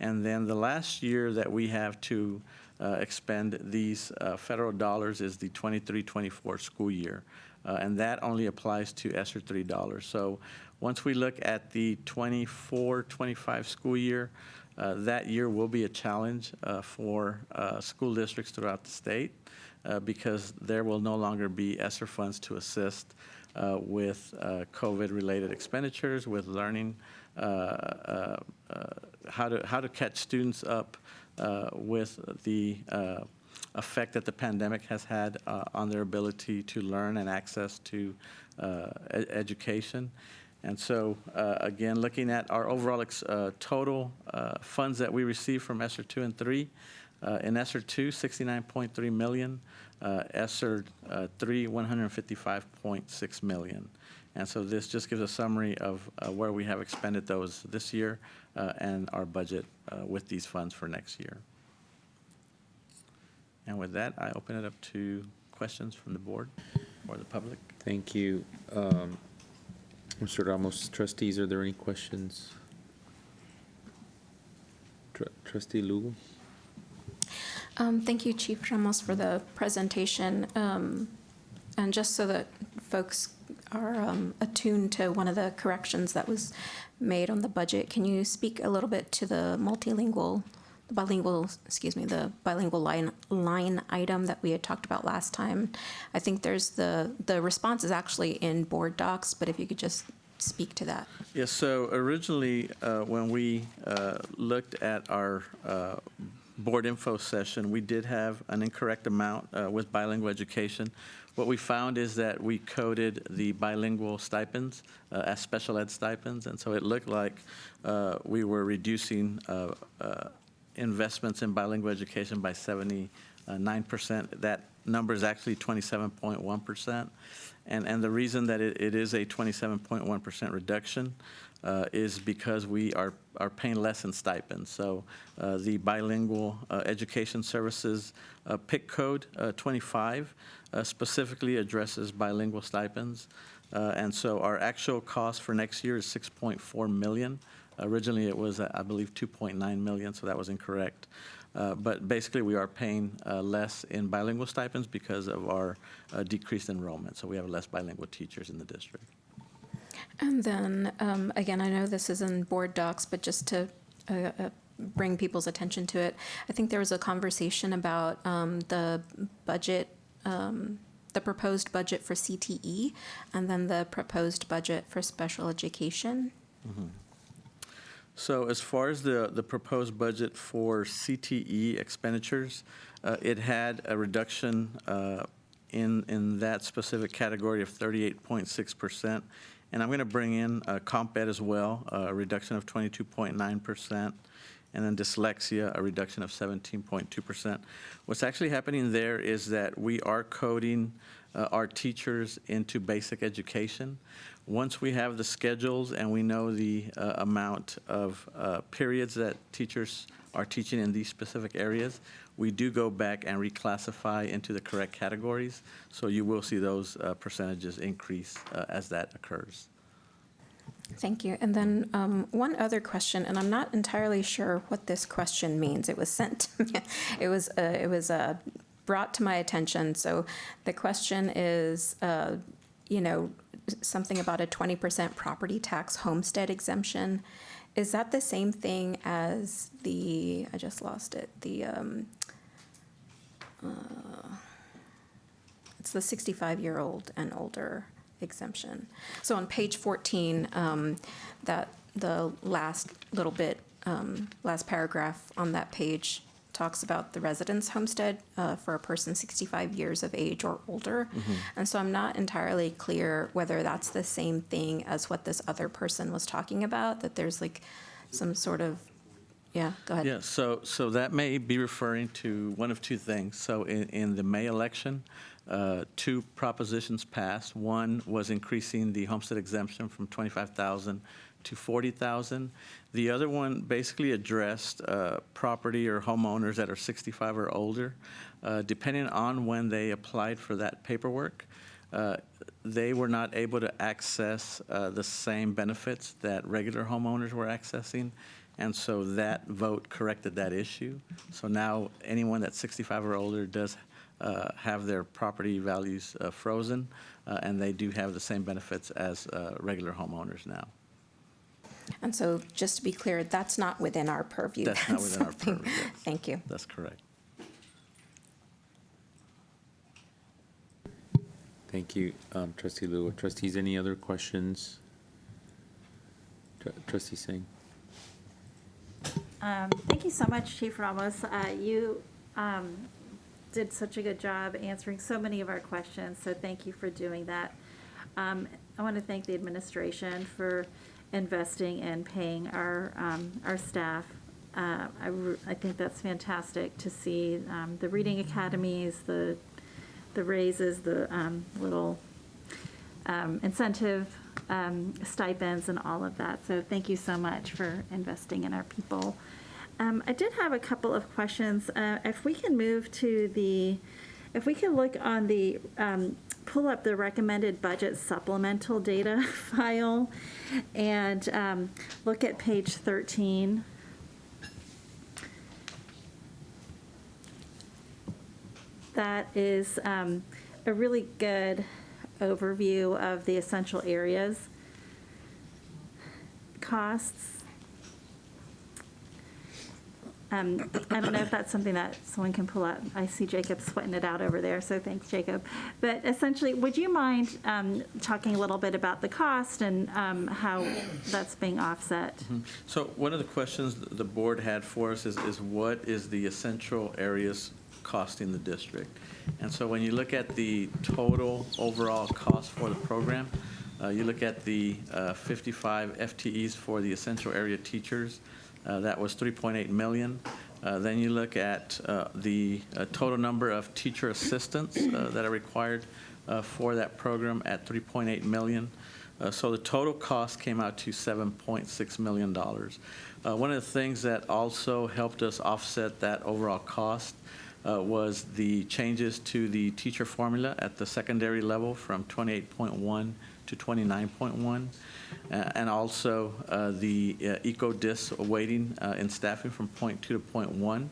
And then the last year that we have to expend these federal dollars is the 23-24 school year. And that only applies to ESSER 3 dollars. So once we look at the 24-25 school year, that year will be a challenge for school districts throughout the state because there will no longer be ESSER funds to assist with COVID-related expenditures, with learning how to catch students up with the effect that the pandemic has had on their ability to learn and access to education. And so, again, looking at our overall total funds that we receive from ESSER 2 and 3, in ESSER 2, $69.3 million, ESSER 3, $155.6 million. And so this just gives a summary of where we have expended those this year and our budget with these funds for next year. And with that, I open it up to questions from the board or the public. Thank you. Mr. Ramos, trustees, are there any questions? Trustee Lugo? Thank you, Chief Ramos, for the presentation. And just so that folks are attuned to one of the corrections that was made on the budget, can you speak a little bit to the bilingual line item that we had talked about last time? I think there's the response is actually in board docs, but if you could just speak to that? Yes, so originally, when we looked at our board info session, we did have an incorrect amount with bilingual education. What we found is that we coded the bilingual stipends as special ed stipends, and so it looked like we were reducing investments in bilingual education by 79%. That number is actually 27.1%. And the reason that it is a 27.1% reduction is because we are paying less in stipends. So the bilingual education services PIC code 25 specifically addresses bilingual stipends. And so our actual cost for next year is $6.4 million. Originally, it was, I believe, $2.9 million, so that was incorrect. But basically, we are paying less in bilingual stipends because of our decreased enrollment. So we have less bilingual teachers in the district. And then, again, I know this is in board docs, but just to bring people's attention to it, I think there was a conversation about the budget, the proposed budget for CTE, and then the proposed budget for special education. Mm-hmm. So as far as the proposed budget for CTE expenditures, it had a reduction in that specific category of 38.6%. And I'm going to bring in comp ed as well, a reduction of 22.9%. And then dyslexia, a reduction of 17.2%. What's actually happening there is that we are coding our teachers into basic education. Once we have the schedules and we know the amount of periods that teachers are teaching in these specific areas, we do go back and reclassify into the correct categories. So you will see those percentages increase as that occurs. Thank you. And then one other question, and I'm not entirely sure what this question means. It was sent to me. It was brought to my attention. So the question is, something about a 20% property tax homestead exemption. Is that the same thing as I just lost it, it's the 65-year-old and older exemption. So on page 14, that the last little bit, last paragraph on that page talks about the residence homestead for a person 65 years of age or older. Mm-hmm. And so I'm not entirely clear whether that's the same thing as what this other person was talking about, that there's like some sort of, yeah, go ahead. Yeah, so that may be referring to one of two things. So in the May election, two propositions passed. One was increasing the homestead exemption from $25,000 to $40,000. The other one basically addressed property or homeowners that are 65 or older. Depending on when they applied for that paperwork, they were not able to access the same benefits that regular homeowners were accessing. And so that vote corrected that issue. So now anyone that's 65 or older does have their property values frozen, and they do have the same benefits as regular homeowners now. And so just to be clear, that's not within our purview. That's not within our purview. Yes. Thank you. That's correct. Thank you, Trustee Liu. Trustees, any other questions? Trustee Singh. Thank you so much, Chief Ramos. You did such a good job answering so many of our questions, so thank you for doing that. I want to thank the administration for investing and paying our staff. I think that's fantastic to see the reading academies, the raises, the little incentive stipends and all of that. So thank you so much for investing in our people. I did have a couple of questions. If we can move to if we can look on the, pull up the recommended budget supplemental data file and look at page 13. That is a really good overview of the essential areas costs. I don't know if that's something that someone can pull up. I see Jacob sweating it out over there, so thanks, Jacob. But essentially, would you mind talking a little bit about the cost and how that's being offset? So one of the questions the board had for us is what is the essential areas costing the district? And so when you look at the total overall cost for the program, you look at the 55 FTEs for the essential area teachers, that was $3.8 million. Then you look at the total number of teacher assistants that are required for that program at $3.8 million. So the total cost came out to $7.6 million. One of the things that also helped us offset that overall cost was the changes to the teacher formula at the secondary level from 28.1 to 29.1. And also the eco-dis weighting in staffing from 0.2 to 0.1.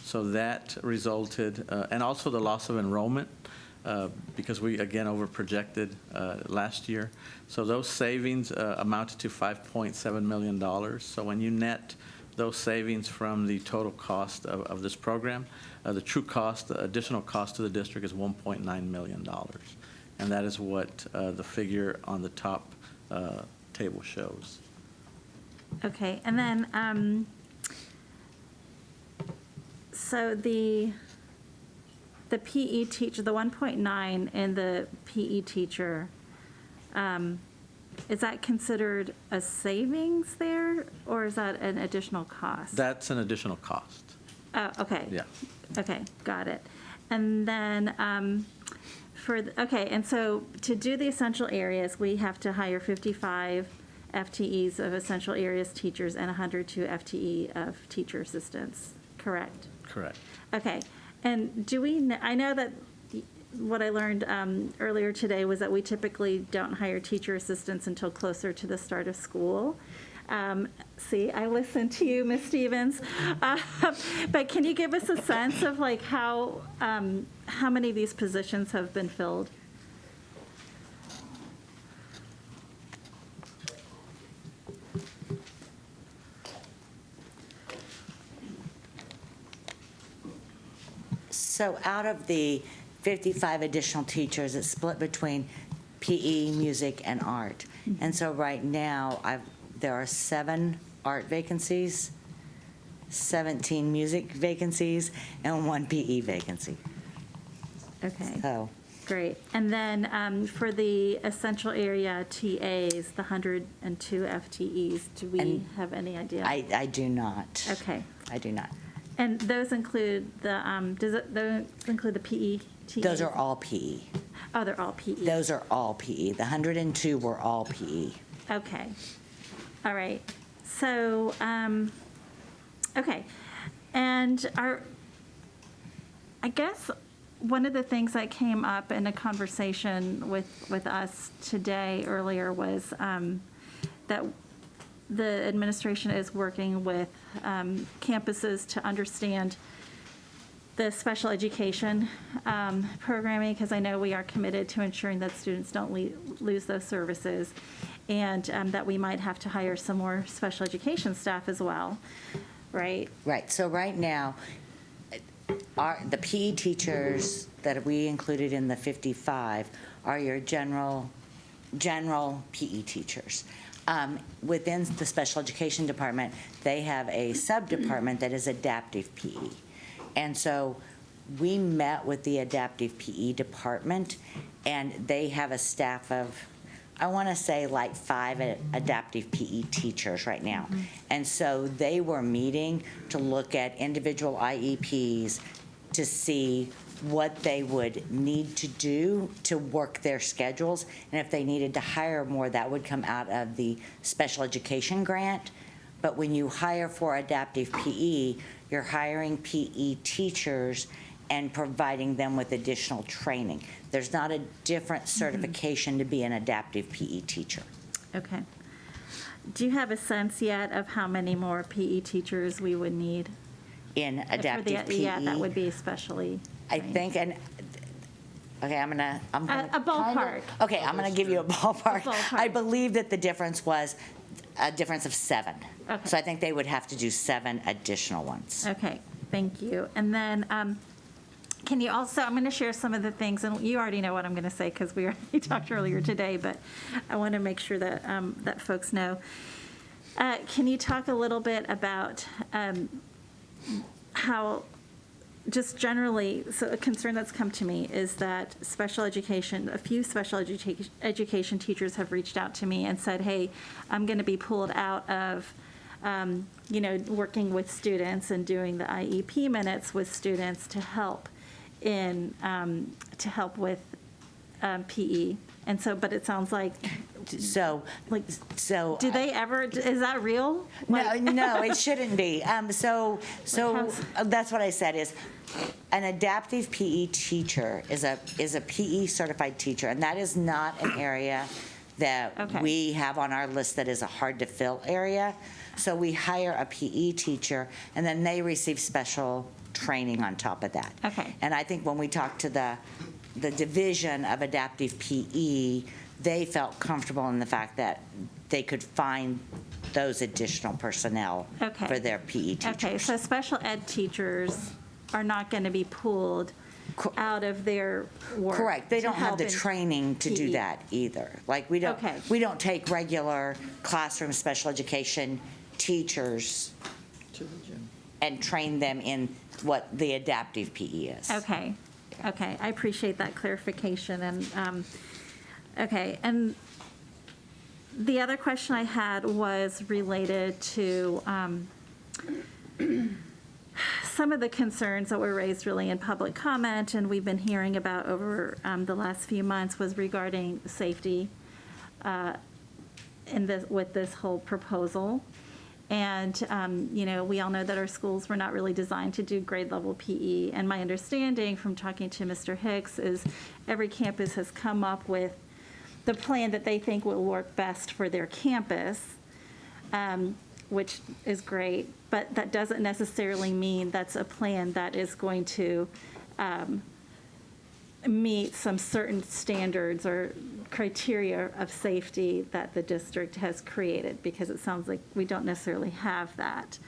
So that resulted, and also the loss of enrollment because we, again, over-projected last year. So those savings amounted to $5.7 million. So when you net those savings from the total cost of this program, the true cost, the additional cost to the district is $1.9 million. And that is what the figure on the top table shows. Okay, and then, so the PE teacher, the 1.9 in the PE teacher, is that considered a savings there, or is that an additional cost? That's an additional cost. Oh, okay. Yeah. Okay, got it. And then, okay, and so to do the essential areas, we have to hire 55 FTEs of essential areas teachers and 102 FTE of teacher assistants, correct? Correct. Okay, and do we, I know that what I learned earlier today was that we typically don't hire teacher assistants until closer to the start of school. See, I listened to you, Ms. Stevens. But can you give us a sense of like how many of these positions have been filled? So out of the 55 additional teachers, it's split between PE, music, and art. And so right now, there are 7 art vacancies, 17 music vacancies, and 1 PE vacancy. Okay, So, great. And then for the essential area TAs, the 102 FTEs, do we And have any idea? I do not. Okay. I do not. And those include the, those include the PE TAs? Those are all PE. Oh, they're all PE. Those are all PE. The 102 were all PE. Okay. All right. So, okay. And I guess one of the things that came up in a conversation with us today earlier was that the administration is working with campuses to understand the special education programming, because I know we are committed to ensuring that students don't lose those services, and that we might have to hire some more special education staff as well, right? Right. So right now, the PE teachers that we included in the 55 are your general PE teachers. Within the special education department, they have a sub-department that is adaptive PE. And so we met with the adaptive PE department, and they have a staff of, I want to say like 5 adaptive PE teachers right now. Mm-hmm. And so they were meeting to look at individual IEPs to see what they would need to do to work their schedules. And if they needed to hire more, that would come out of the special education grant. But when you hire for adaptive PE, you're hiring PE teachers and providing them with additional training. There's not a different certification to be an adaptive PE teacher. Okay. Do you have a sense yet of how many more PE teachers we would need? In adaptive PE? Yeah, that would be especially I think, and, okay, I'm gonna a ballpark. Okay, I'm gonna give you a ballpark. A ballpark. I believe that the difference was a difference of 7. Okay. So I think they would have to do 7 additional ones. Okay, thank you. And then, can you also, I'm going to share some of the things, and you already know what I'm going to say because we already talked earlier today, but I want to make sure that, that folks know. Can you talk a little bit about how, just generally, so a concern that's come to me is that special education, a few special education teachers have reached out to me and said, hey, I'm going to be pulled out of working with students and doing the IEP minutes with students to help with PE. And so, but it sounds like, So, do they ever, is that real? No, it shouldn't be. So that's what I said is, an adaptive PE teacher is a PE certified teacher, and that is not an area that we have on our list that is a hard to fill area. So we hire a PE teacher, and then they receive special training on top of that. Okay. And I think when we talked to the division of adaptive PE, they felt comfortable in the fact that they could find those additional personnel for their PE teachers. Okay, so special ed teachers are not going to be pulled out of their work. Correct. They to don't have help the in training to do PE. that either. Like, we don't take regular classroom special education teachers and train them in what the adaptive PE is. Okay, okay, I appreciate that clarification, and, okay, and the other question I had was related to some of the concerns that were raised really in public comment, and we've been hearing about over the last few months, was regarding safety with this whole proposal. And, we all know that our schools were not really designed to do grade level PE. And my understanding from talking to Mr. Hicks is every campus has come up with the plan that they think will work best for their campus, which is great. But that doesn't necessarily mean that's a plan that is going to meet some certain standards or criteria of safety that the district has created, because it sounds like we don't necessarily have that.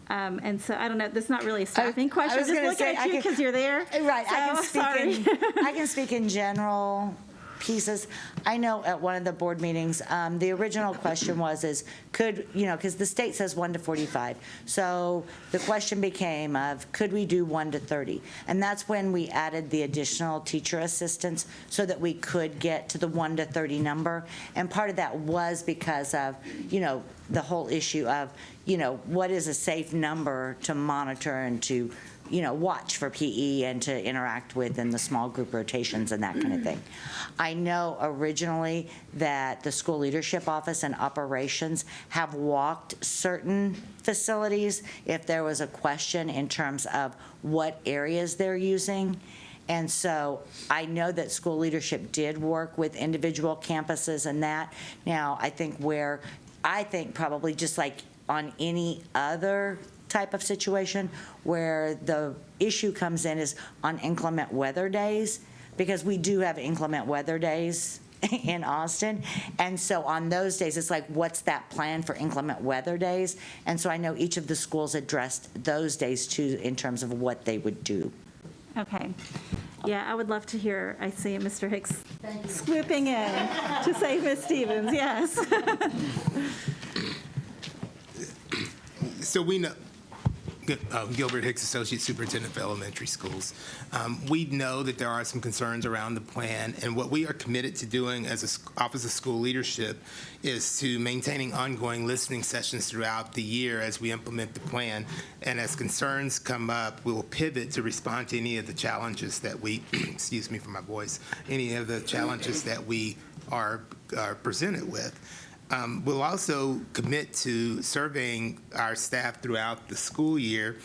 And so I don't know, this is not really a staffing question, I'm just looking at you because you're there. Right, So, I can speak in general pieces. I know at one of the board meetings, the original question was could, because the state says 1 to 45. So the question became of, could we do 1 to 30? And that's when we added the additional teacher assistants so that we could get to the 1 to 30 number. And part of that was because of, the whole issue of, what is a safe number to monitor and to, watch for PE and to interact with in the small group rotations and that kind of thing. I know originally that the school leadership office and operations have walked certain facilities if there was a question in terms of what areas they're using. And so I know that school leadership did work with individual campuses and that. Now, I think probably just like on any other type of situation, where the issue comes in is on inclement weather days, because we do have inclement weather days in Austin. And so on those days, it's like, what's that plan for inclement weather days? And so I know each of the schools addressed those days too in terms of what they would do. Okay. Yeah, I would love to hear, I see Mr. Hicks swooping in to save Ms. Stevens, yes. So we know, Gilbert Hicks, Associate Superintendent for Elementary Schools. We know that there are some concerns around the plan, and what we are committed to doing as an Office of School Leadership is to maintaining ongoing listening sessions throughout the year as we implement the plan. And as concerns come up, we will pivot to respond to any of the challenges that we, excuse me for my voice, any of the challenges that we are presented with. We'll also commit to surveying our staff throughout the school year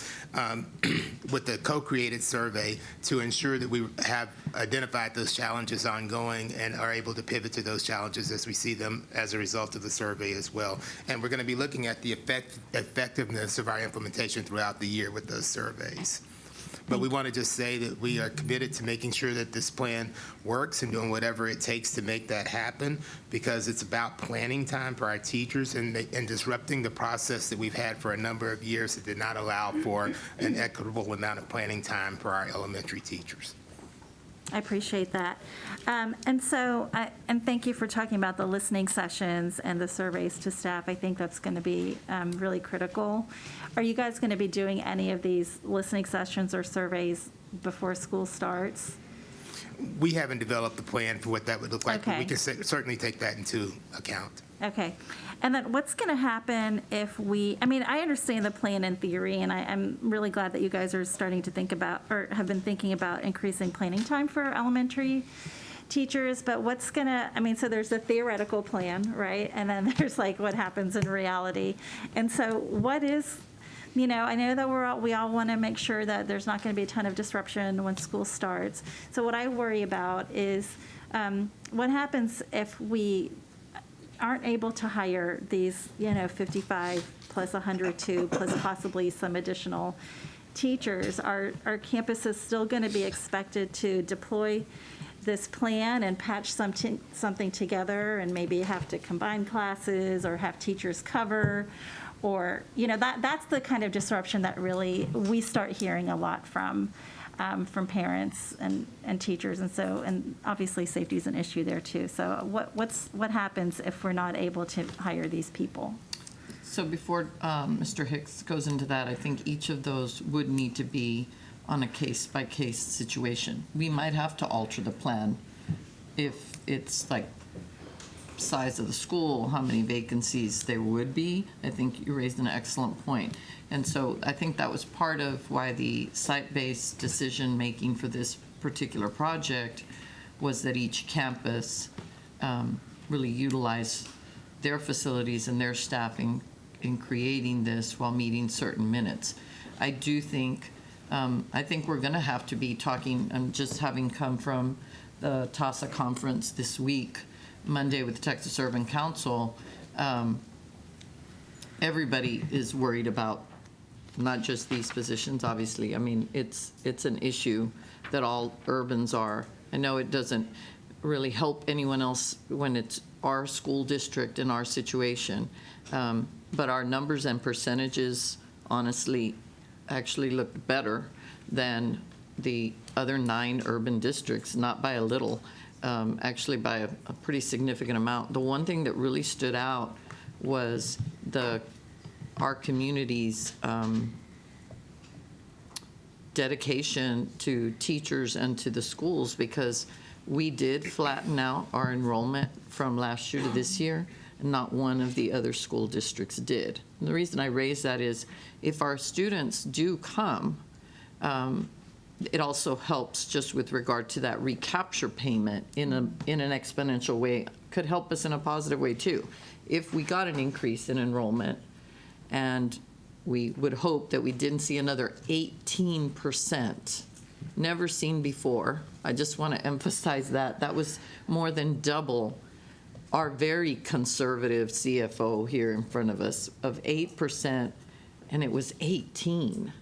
with the co-created survey to ensure that we have identified those challenges ongoing and are able to pivot to those challenges as we see them as a result of the survey as well. And we're going to be looking at the effectiveness of our implementation throughout the year with those surveys. But we want to just say that we are committed to making sure that this plan works and doing whatever it takes to make that happen, because it's about planning time for our teachers and disrupting the process that we've had for a number of years that did not allow for an equitable amount of planning time for our elementary teachers. I appreciate that. And thank you for talking about the listening sessions and the surveys to staff. I think that's going to be really critical. Are you guys going to be doing any of these listening sessions or surveys before school starts? We haven't developed the plan for what that would look like, but we Okay. can certainly take that into account. Okay. And then what's going to happen if I understand the plan in theory, and I'm really glad that you guys are starting to think about, or have been thinking about increasing planning time for elementary teachers, but what's going to, so there's a theoretical plan, right? And then there's like what happens in reality. And so what is, I know that we all want to make sure that there's not going to be a ton of disruption when school starts. So what I worry about is what happens if we aren't able to hire these, 55 plus 102 plus possibly some additional teachers. Are campuses still going to be expected to deploy this plan and patch something together and maybe have to combine classes or have teachers cover? Or, that's the kind of disruption that really we start hearing a lot from parents and teachers. And obviously safety is an issue there too. So what happens if we're not able to hire these people? So before Mr. Hicks goes into that, I think each of those would need to be on a case-by-case situation. We might have to alter the plan if it's like size of the school, how many vacancies there would be. I think you raised an excellent point. And so I think that was part of why the site-based decision-making for this particular project was that each campus really utilized their facilities and their staffing in creating this while meeting certain minutes. I do think, I think we're gonna have to be talking, just having come from the TASA conference this week, Monday with the Texas Urban Council, everybody is worried about not just these positions, obviously. It's an issue that all urbans are. I know it doesn't really help anyone else when it's our school district and our situation, but our numbers and percentages honestly actually look better than the other 9 urban districts, not by a little. Actually by a pretty significant amount. The one thing that really stood out was our community's dedication to teachers and to the schools, because we did flatten out our enrollment from last year to this year, and not one of the other school districts did. And the reason I raise that is if our students do come, it also helps just with regard to that recapture payment in an exponential way, could help us in a positive way too. If we got an increase in enrollment, and we would hope that we didn't see another 18%, never seen before. I just want to emphasize that. That was more than double our very conservative CFO here in front of us of 8%, and it was 18.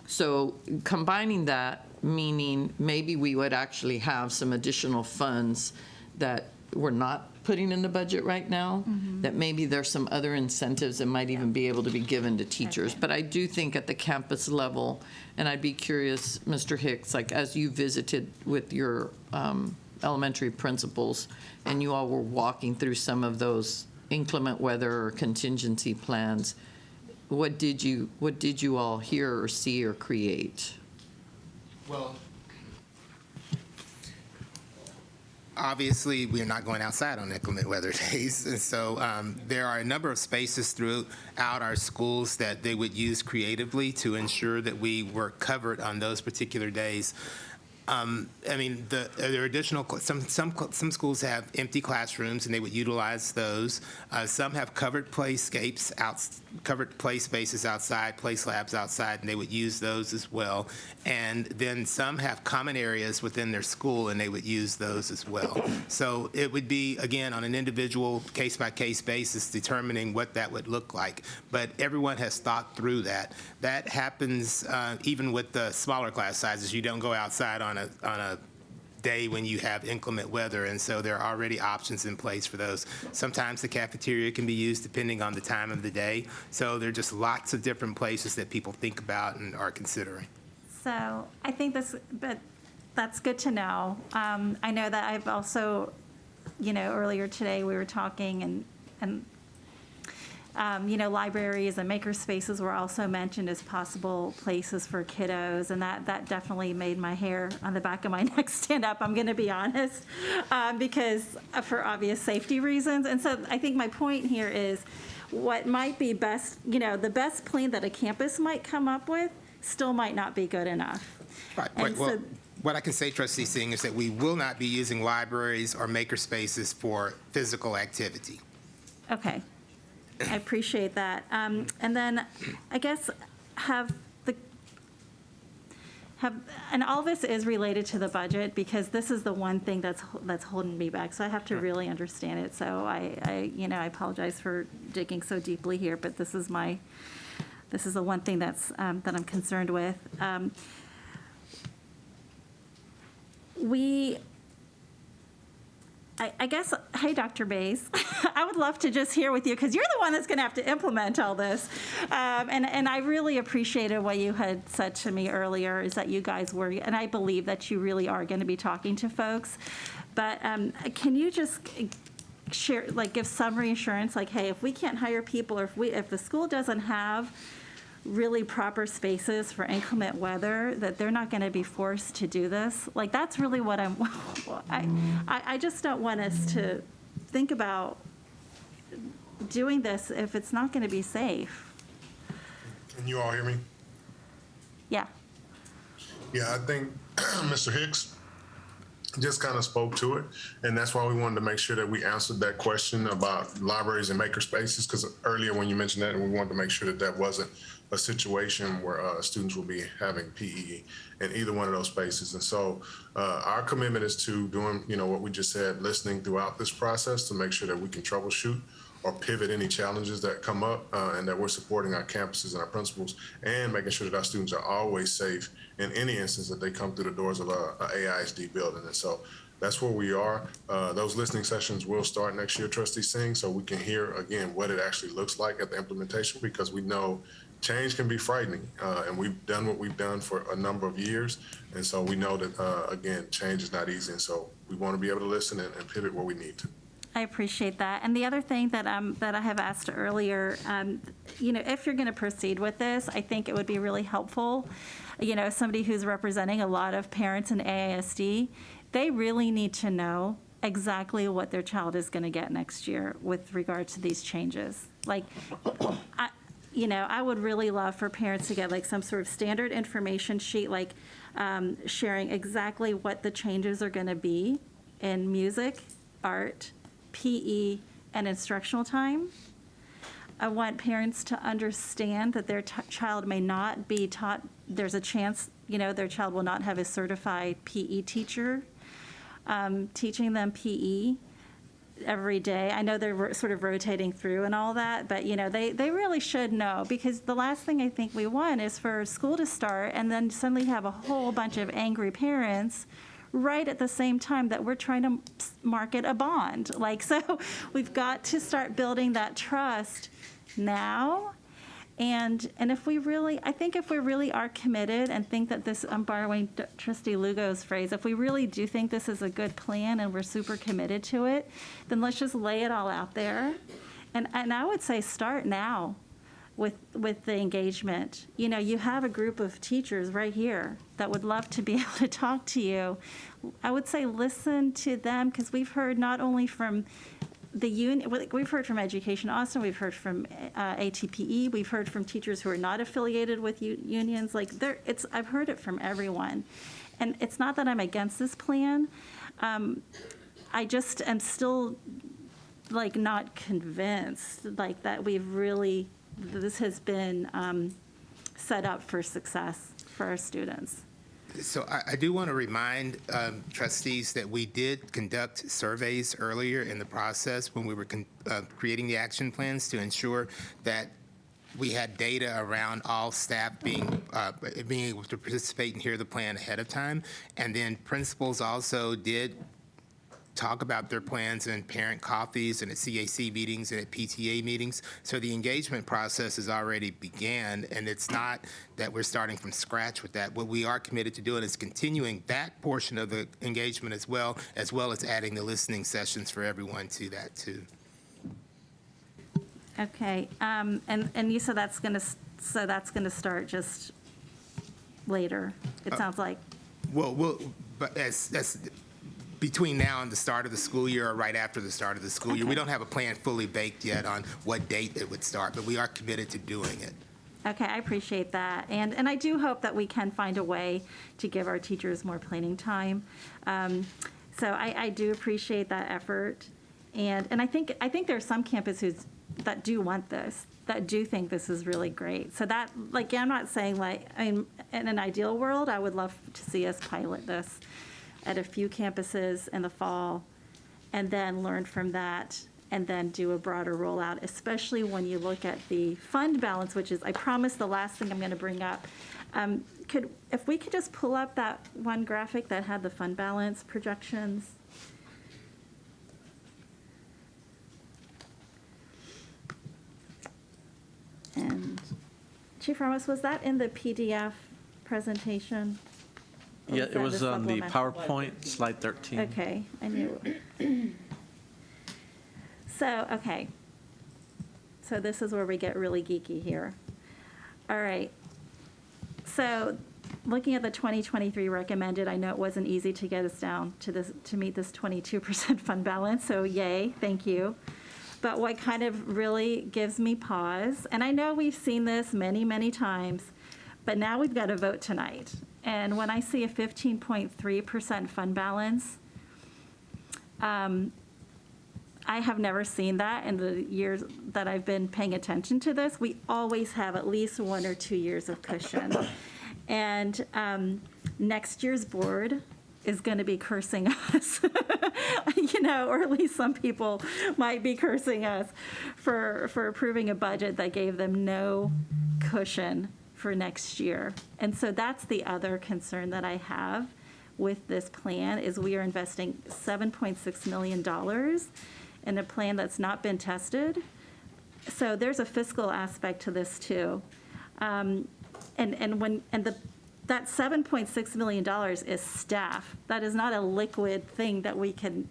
So combining that, meaning maybe we would actually have some additional funds that we're not putting in the budget right now, that maybe there's some other incentives that might even be able to be given to teachers. But I do think at the campus level, and I'd be curious, Mr. Hicks, like as you visited with your elementary principals and you all were walking through some of those inclement weather or contingency plans, what did you all hear or see or create? Well, obviously, we're not going outside on inclement weather days, and so there are a number of spaces throughout our schools that they would use creatively to ensure that we were covered on those particular days. I mean, there are additional, some schools have empty classrooms, and they would utilize those. Some have covered play spaces outside, play slabs outside, and they would use those as well. And then some have common areas within their school, and they would use those as well. So it would be, again, on an individual case-by-case basis, determining what that would look like. But everyone has thought through that. That happens even with the smaller class sizes. You don't go outside on a day when you have inclement weather, and so there are already options in place for those. Sometimes the cafeteria can be used depending on the time of the day. So there are just lots of different places that people think about and are considering. So I think but that's good to know. I know that I've also, earlier today we were talking and libraries and maker spaces were also mentioned as possible places for kiddos, and that definitely made my hair on the back of my neck stand up, I'm going to be honest, because for obvious safety reasons. And so I think my point here is what might be best, the best plan that a campus might come up with still might not be good enough. Right. And Well, what I can say, Trustee Singh, is that we will not be using libraries or maker spaces for physical activity. Okay. I appreciate that. And then I guess and all this is related to the budget, because this is the one thing that's holding me back. So I have to really understand it. So I apologize for digging so deeply here, but this is the one thing that I'm concerned with. I guess, hey, Dr. Bays, I would love to just hear with you, because you're the one that's going to have to implement all this. And I really appreciated what you had said to me earlier, is that you guys were, and I believe that you really are going to be talking to folks. But can you just share, give some reassurance, hey, if we can't hire people, or if the school doesn't have really proper spaces for inclement weather, that they're not going to be forced to do this? That's really what I just don't want us to think about doing this if it's not going to be safe. Can you all hear me? Yeah. Yeah, I think Mr. Hicks just kind of spoke to it, and that's why we wanted to make sure that we answered that question about libraries and maker spaces, because earlier when you mentioned that, we wanted to make sure that wasn't a situation where students will be having PE in either one of those spaces. And so our commitment is to doing, what we just said, listening throughout this process to make sure that we can troubleshoot or pivot any challenges that come up, and that we're supporting our campuses and our principals, and making sure that our students are always safe in any instance that they come through the doors of a AISD building. And so that's where we are. Those listening sessions will start next year, Trustee Singh, so we can hear, again, what it actually looks like at the implementation, because we know change can be frightening, and we've done what we've done for a number of years. And so we know that, again, change is not easy. And so we want to be able to listen and pivot where we need to. I appreciate that. And the other thing that I have asked earlier, if you're going to proceed with this, I think it would be really helpful. Somebody who's representing a lot of parents in AISD, they really need to know exactly what their child is going to get next year with regard to these changes. I would really love for parents to get some sort of standard information sheet, sharing exactly what the changes are going to be in music, art, PE, and instructional time. I want parents to understand that their child may not be taught, there's a chance, their child will not have a certified PE teacher teaching them PE every day. I know they're sort of rotating through and all that, but they really should know, because the last thing I think we want is for school to start and then suddenly have a whole bunch of angry parents right at the same time that we're trying to market a bond. So we've got to start building that trust now. And if we really, I think if we really are committed and think that this, I'm borrowing Trustee Lugo's phrase, if we really do think this is a good plan and we're super committed to it, then let's just lay it all out there. And I would say start now with the engagement. You have a group of teachers right here that would love to be able to talk to you. I would say listen to them, because we've heard not only from the union, we've heard from Education Austin, we've heard from ATPE, we've heard from teachers who are not affiliated with unions. I've heard it from everyone. and it's not that I'm against this plan. I just am still like not convinced like that this has been set up for success for our students. So I do want to remind trustees that we did conduct surveys earlier in the process when we were creating the action plans to ensure that we had data around all staff being able to participate and hear the plan ahead of time. And then principals also did talk about their plans in parent coffees and at CAC meetings and at PTA meetings. So the engagement process has already began, and it's not that we're starting from scratch with that. What we are committed to doing is continuing that portion of the engagement as well as adding the listening sessions for everyone to that too. Okay, and you said that's gonna start just later, it sounds like. But that's between now and the start of the school year or right after the start of the school year. We don't have a plan fully baked yet on what date it would start, but we are committed to doing it. Okay, I appreciate that. And I do hope that we can find a way to give our teachers more planning time. So I do appreciate that effort. And I think there are some campuses that do want this, that do think this is really great. So that, like, I'm not saying in an ideal world, I would love to see us pilot this at a few campuses in the fall and then learn from that and then do a broader rollout, especially when you look at the fund balance, which is, I promise, the last thing I'm going to bring up. If we could just pull up that one graphic that had the fund balance projections. And Chief Ramos, was that in the PDF presentation? Or Yeah, was it that was on the supplemental? PowerPoint, slide 13. Okay, I knew. So this is where we get really geeky here. All right. So looking at the 2023 recommended, I know it wasn't easy to get us down to meet this 22% fund balance, so yay, thank you. But what kind of really gives me pause, and I know we've seen this many, many times, but now we've got to vote tonight. And when I see a 15.3% fund balance, I have never seen that in the years that I've been paying attention to this. We always have at least 1 or 2 years of cushion. And next year's board is going to be cursing us, or at least some people might be cursing us for approving a budget that gave them no cushion for next year. And so that's the other concern that I have with this plan is we are investing $7.6 million in a plan that's not been tested. So there's a fiscal aspect to this too. That $7.6 million is staff. That is not a liquid thing that we can,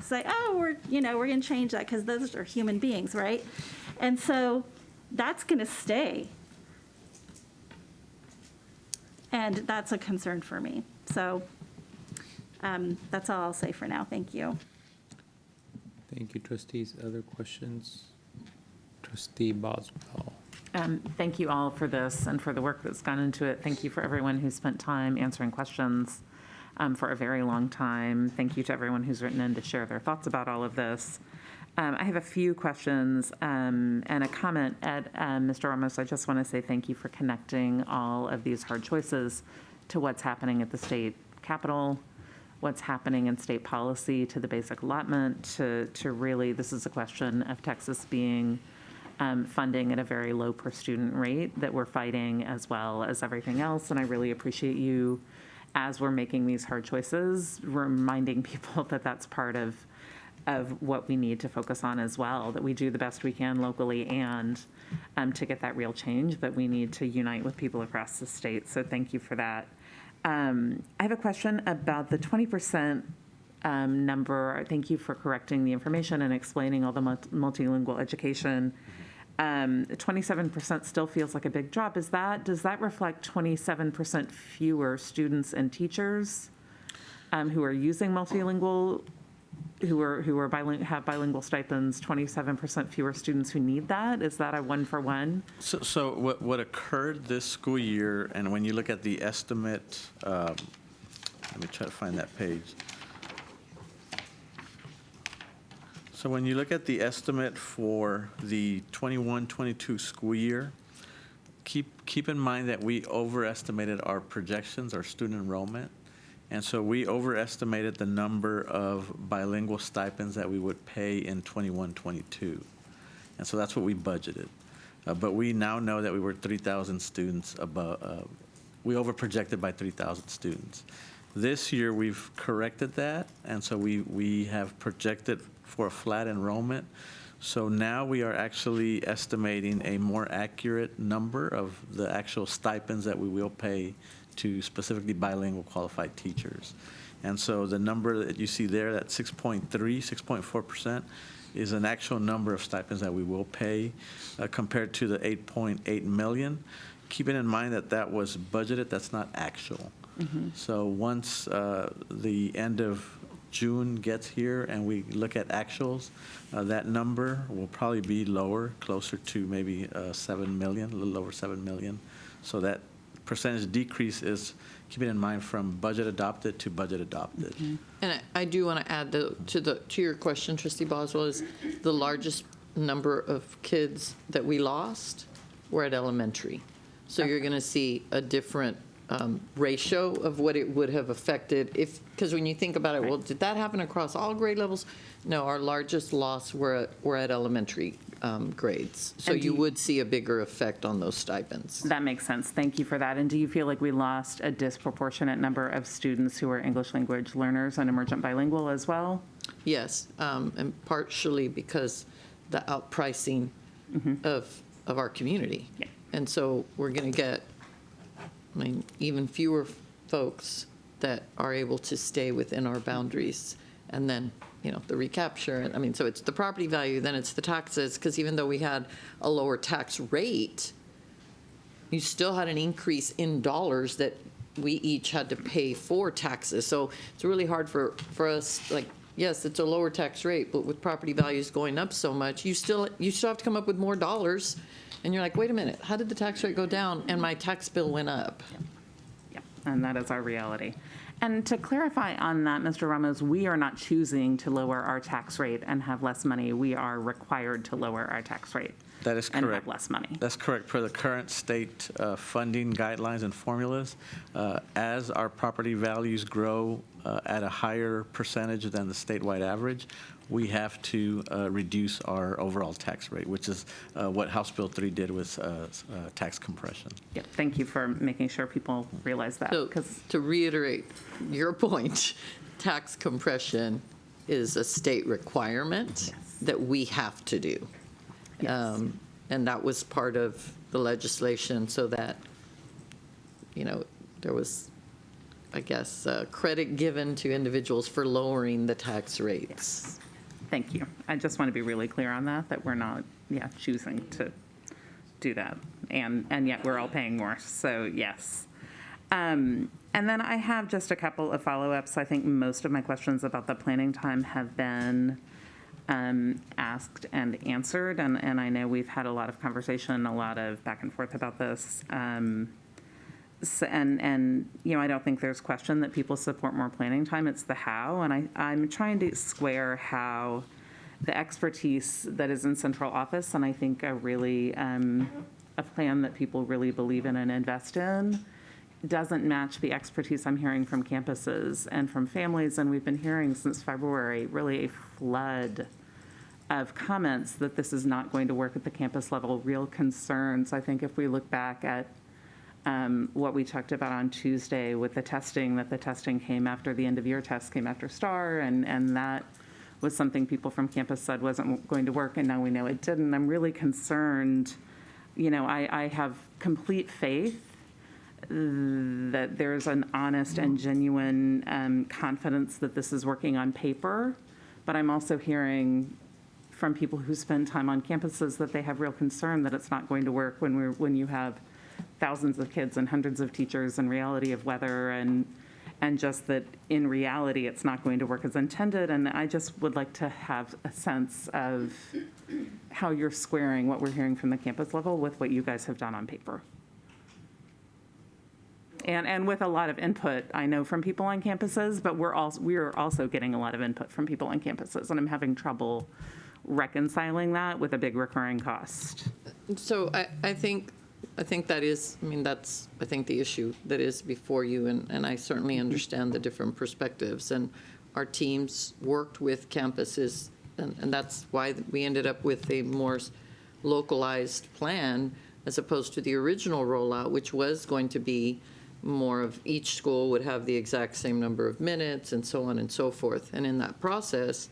say, oh, we're going to change that because those are human beings, right? And so that's going to stay. And that's a concern for me. So that's all I'll say for now. Thank you. Thank you, trustees. Other questions? Trustee Boswell. Thank you all for this and for the work that's gone into it. Thank you for everyone who spent time answering questions for a very long time. Thank you to everyone who's written in to share their thoughts about all of this. I have a few questions and a comment. Mr. Ramos, I just want to say thank you for connecting all of these hard choices to what's happening at the state capitol, what's happening in state policy, to the basic allotment, to really, this is a question of Texas being funding at a very low per student rate that we're fighting as well as everything else. And I really appreciate you, as we're making these hard choices, reminding people that that's part of what we need to focus on as well, that we do the best we can locally and to get that real change, that we need to unite with people across the state. So thank you for that. I have a question about the 20% number. Thank you for correcting the information and explaining all the multilingual education. 27% still feels like a big drop. Does that reflect 27% fewer students and teachers who are using multilingual, have bilingual stipends? 27% fewer students who need that? Is that a 1-for-1? So what occurred this school year, and when you look at the estimate Let me try to find that page. So when you look at the estimate for the 21-22 school year, keep in mind that we overestimated our projections, our student enrollment. And so we overestimated the number of bilingual stipends that we would pay in 21-22. And so that's what we budgeted. But we now know that we were 3,000 students above, we overprojected by 3,000 students. This year, we've corrected that, and so we have projected for a flat enrollment. So now we are actually estimating a more accurate number of the actual stipends that we will pay to specifically bilingual qualified teachers. And so the number that you see there, that 6.4%, is an actual number of stipends that we will pay compared to the 8.8 million. Keeping in mind that that was budgeted, that's not actual. So once the end of June gets here and we look at actuals, that number will probably be lower, closer to maybe 7 million, a little over 7 million. So that percentage decrease is, keeping in mind, from budget adopted to budget adopted. And I do want to add to your question, Trustee Boswell, is the largest number of kids that we lost were at elementary. So you're going to see a different ratio of what it would have affected if, because when you think about it, well, did that happen across all grade levels? No, our largest loss were at elementary grades. So you would see a bigger effect on those stipends. That makes sense. Thank you for that. And do you feel like we lost a disproportionate number of students who are English language learners and emergent bilingual as well? Yes, and partially because the outpricing of our community. Yeah. And so we're going to get, even fewer folks that are able to stay within our boundaries. And then, the recapture, so it's the property value, then it's the taxes, because even though we had a lower tax rate, you still had an increase in dollars that we each had to pay for taxes. So it's really hard for us, yes, it's a lower tax rate, but with property values going up so much, you still have to come up with more dollars. And you're like, wait a minute, how did the tax rate go down and my tax bill went up? Yeah, and that is our reality. And to clarify on that, Mr. Ramos, we are not choosing to lower our tax rate and have less money. We are required to lower our tax rate. That is correct. And have less money. That's correct. Per the current state funding guidelines and formulas, as our property values grow at a higher percentage than the statewide average, we have to reduce our overall tax rate, which is what House Bill 3 did with tax compression. Yep, thank you for making sure people realize that. So to reiterate your point, tax compression is a state requirement that we have to do. Yes. And that was part of the legislation so that, there was, I guess, credit given to individuals for lowering the tax rates. Yes. Thank you. I just want to be really clear on that we're not, choosing to do that. And yet we're all paying more, so yes. And then I have just a couple of follow-ups. I think most of my questions about the planning time have been asked and answered, and I know we've had a lot of conversation, a lot of back and forth about this. I don't think there's question that people support more planning time. It's the how, and I'm trying to square how the expertise that is in central office, and I think a plan that people really believe in and invest in, doesn't match the expertise I'm hearing from campuses and from families, and we've been hearing since February really a flood of comments that this is not going to work at the campus level, real concerns. I think if we look back at what we talked about on Tuesday with the testing, that the testing came after the end of year test came after STAR, and that was something people from campus said wasn't going to work, and now we know it didn't. I'm really concerned. I have complete faith that there's an honest and genuine confidence that this is working on paper, but I'm also hearing from people who spend time on campuses that they have real concern that it's not going to work when you have thousands of kids and hundreds of teachers and reality of weather and just that in reality it's not going to work as intended. And I just would like to have a sense of how you're squaring what we're hearing from the campus level with what you guys have done on paper. And with a lot of input, I know, from people on campuses, but we're also getting a lot of input from people on campuses, and I'm having trouble reconciling that with a big recurring cost. So I think that is, I mean, that's, I think, the issue that is before you, and I certainly understand the different perspectives. And our teams worked with campuses, and that's why we ended up with a more localized plan as opposed to the original rollout, which was going to be more of each school would have the exact same number of minutes and so on and so forth. And in that process,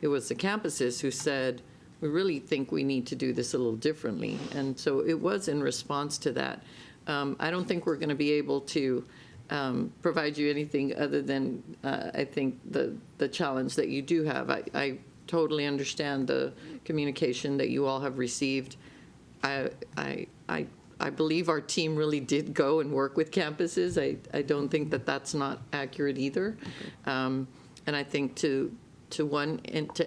it was the campuses who said, we really think we need to do this a little differently. And so it was in response to that. I don't think we're going to be able to provide you anything other than, I think, the challenge that you do have. I totally understand the communication that you all have received. I believe our team really did go and work with campuses. I don't think that that's not accurate either. And I think to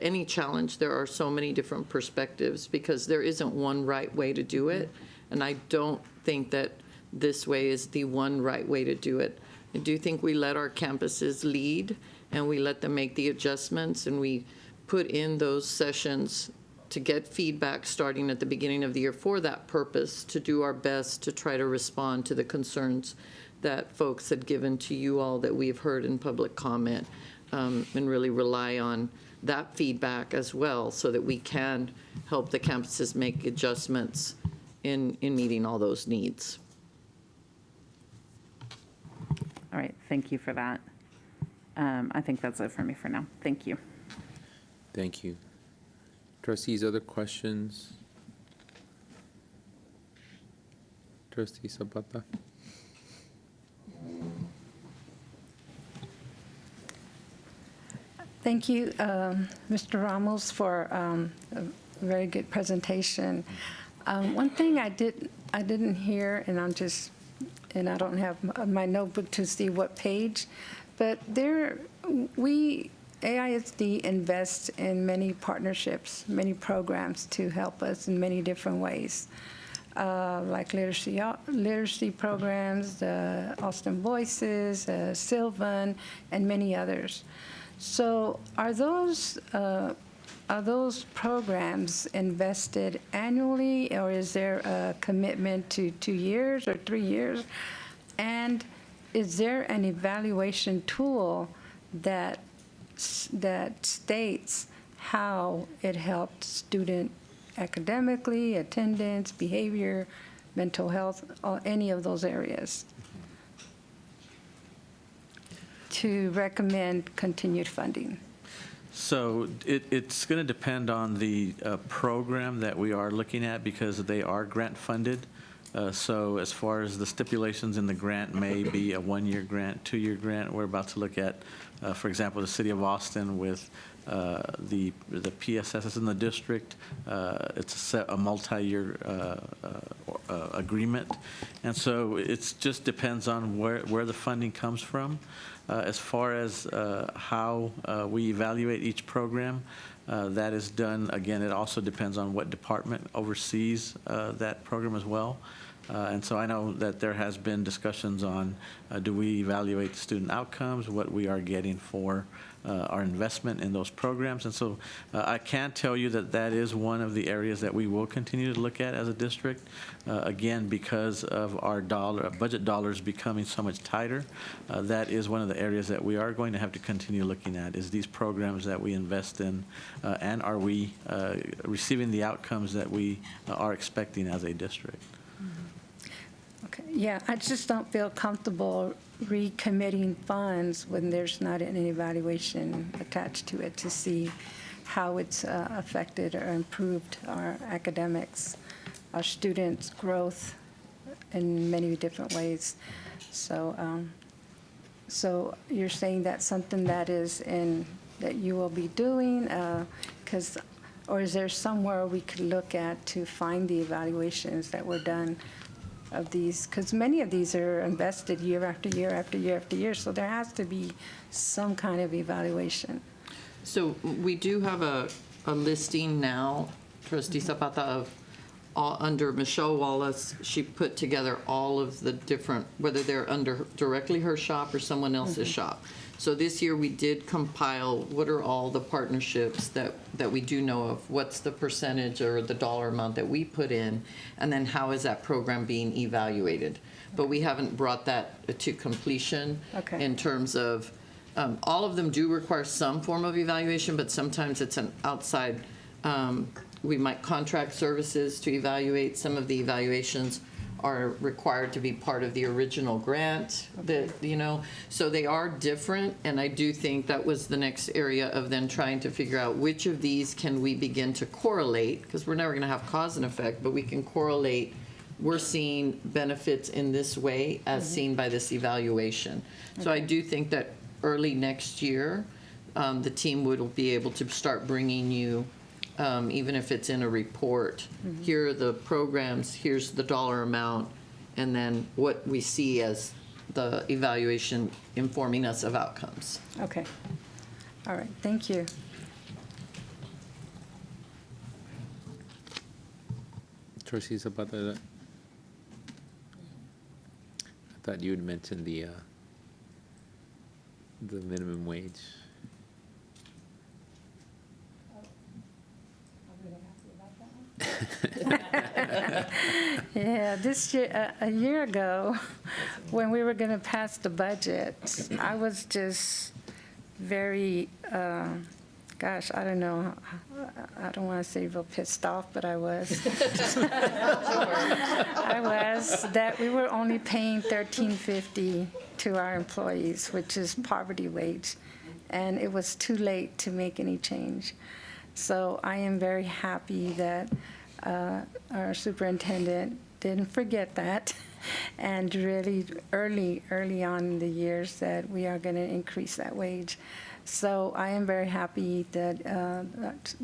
any challenge, there are so many different perspectives because there isn't one right way to do it. And I don't think that this way is the one right way to do it. I do think we let our campuses lead and we let them make the adjustments, and we put in those sessions to get feedback starting at the beginning of the year for that purpose, to do our best to try to respond to the concerns that folks had given to you all that we've heard in public comment, and really rely on that feedback as well so that we can help the campuses make adjustments in meeting all those needs. All right, thank you for that. I think that's it for me for now. Thank you. Thank you. Trustees, other questions? Trustee Zapata? Thank you, Mr. Ramos, for a very good presentation. One thing I didn't hear, and I don't have my notebook to see what page, but AISD invests in many partnerships, many programs to help us in many different ways, like literacy programs, the Austin Voices, Sylvan, and many others. So are those programs invested annually, or is there a commitment to 2 years or 3 years? And is there an evaluation tool that states how it helped student academically, attendance, behavior, mental health, or any of those areas, to recommend continued funding? So it's going to depend on the program that we are looking at because they are grant funded. So as far as the stipulations in the grant may be a 1-year grant, 2-year grant, we're about to look at, for example, the City of Austin with the PSSs in the district. It's a multi-year agreement. And so it just depends on where the funding comes from. As far as how we evaluate each program, that is done, again, it also depends on what department oversees that program as well. And so I know that there has been discussions on do we evaluate the student outcomes, what we are getting for our investment in those programs. And so I can tell you that that is one of the areas that we will continue to look at as a district, again, because of our budget dollars becoming so much tighter. That is one of the areas that we are going to have to continue looking at, is these programs that we invest in, and are we receiving the outcomes that we are expecting as a district. Okay, yeah, I just don't feel comfortable recommitting funds when there's not an evaluation attached to it to see how it's affected or improved our academics, our students' growth in many different ways. So, so you're saying that's something that that you will be doing, or is there somewhere we could look at to find the evaluations that were done of these? Because many of these are invested year after year after year after year, so there has to be some kind of evaluation. So we do have a listing now, Trustee Zapata, of under Michelle Wallace, she put together all of the different, whether they're under directly her shop or someone else's shop. So this year, we did compile what are all the partnerships that we do know of, what's the percentage or the dollar amount that we put in, and then how is that program being evaluated. But we haven't brought that to completion Okay. in terms of, all of them do require some form of evaluation, but sometimes it's an outside, we might contract services to evaluate. Some of the evaluations are required to be part of the original grant, that, you know, so they are different, and I do think that was the next area of then trying to figure out which of these can we begin to correlate, because we're never gonna have cause and effect, but we can correlate, we're seeing benefits in this way as seen by this evaluation. So I do think that early next year, the team would be able to start bringing you, even if it's in a report, here are the programs, here's the dollar amount, and then what we see as the evaluation informing us of outcomes. Okay. All right, thank you. Trustees Zapata, I thought you had mentioned the minimum wage. Yeah, this year, a year ago, when we were going to pass the budget, I was just very, gosh, I don't know, I don't want to say real pissed off, but I was. I was, that we were only paying $13.50 to our employees, which is poverty wage, and it was too late to make any change. So I am very happy that our superintendent didn't forget that, and really early on in the years that we are going to increase that wage. So I am very happy that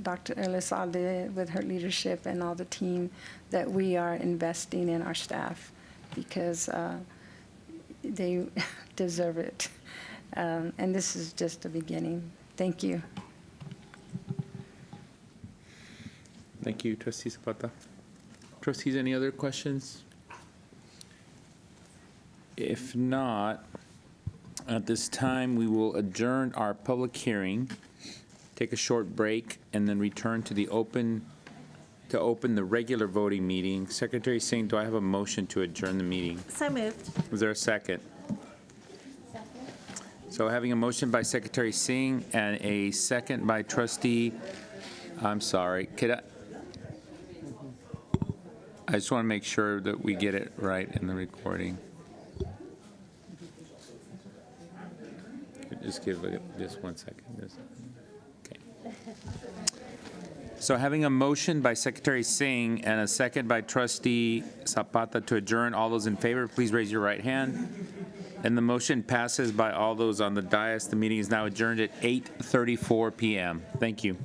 Dr. Elizalde, with her leadership and all the team, that we are investing in our staff, because they deserve it. And this is just the beginning. Thank you. Thank you, Trustee Zapata. Trustees, any other questions? If not, at this time, we will adjourn our public hearing, take a short break, and then return to open the regular voting meeting. Secretary Singh, do I have a motion to adjourn the meeting? So moved. Is there a second? So having a motion by Secretary Singh and a second by Trustee, I'm sorry, I just want to make sure that we get it right in the recording. Just give it just 1 second. Okay. So having a motion by Secretary Singh and a second by Trustee Zapata to adjourn, all those in favor, please raise your right hand. And the motion passes by all those on the dais. The meeting is now adjourned at 8:34 p.m. Thank you.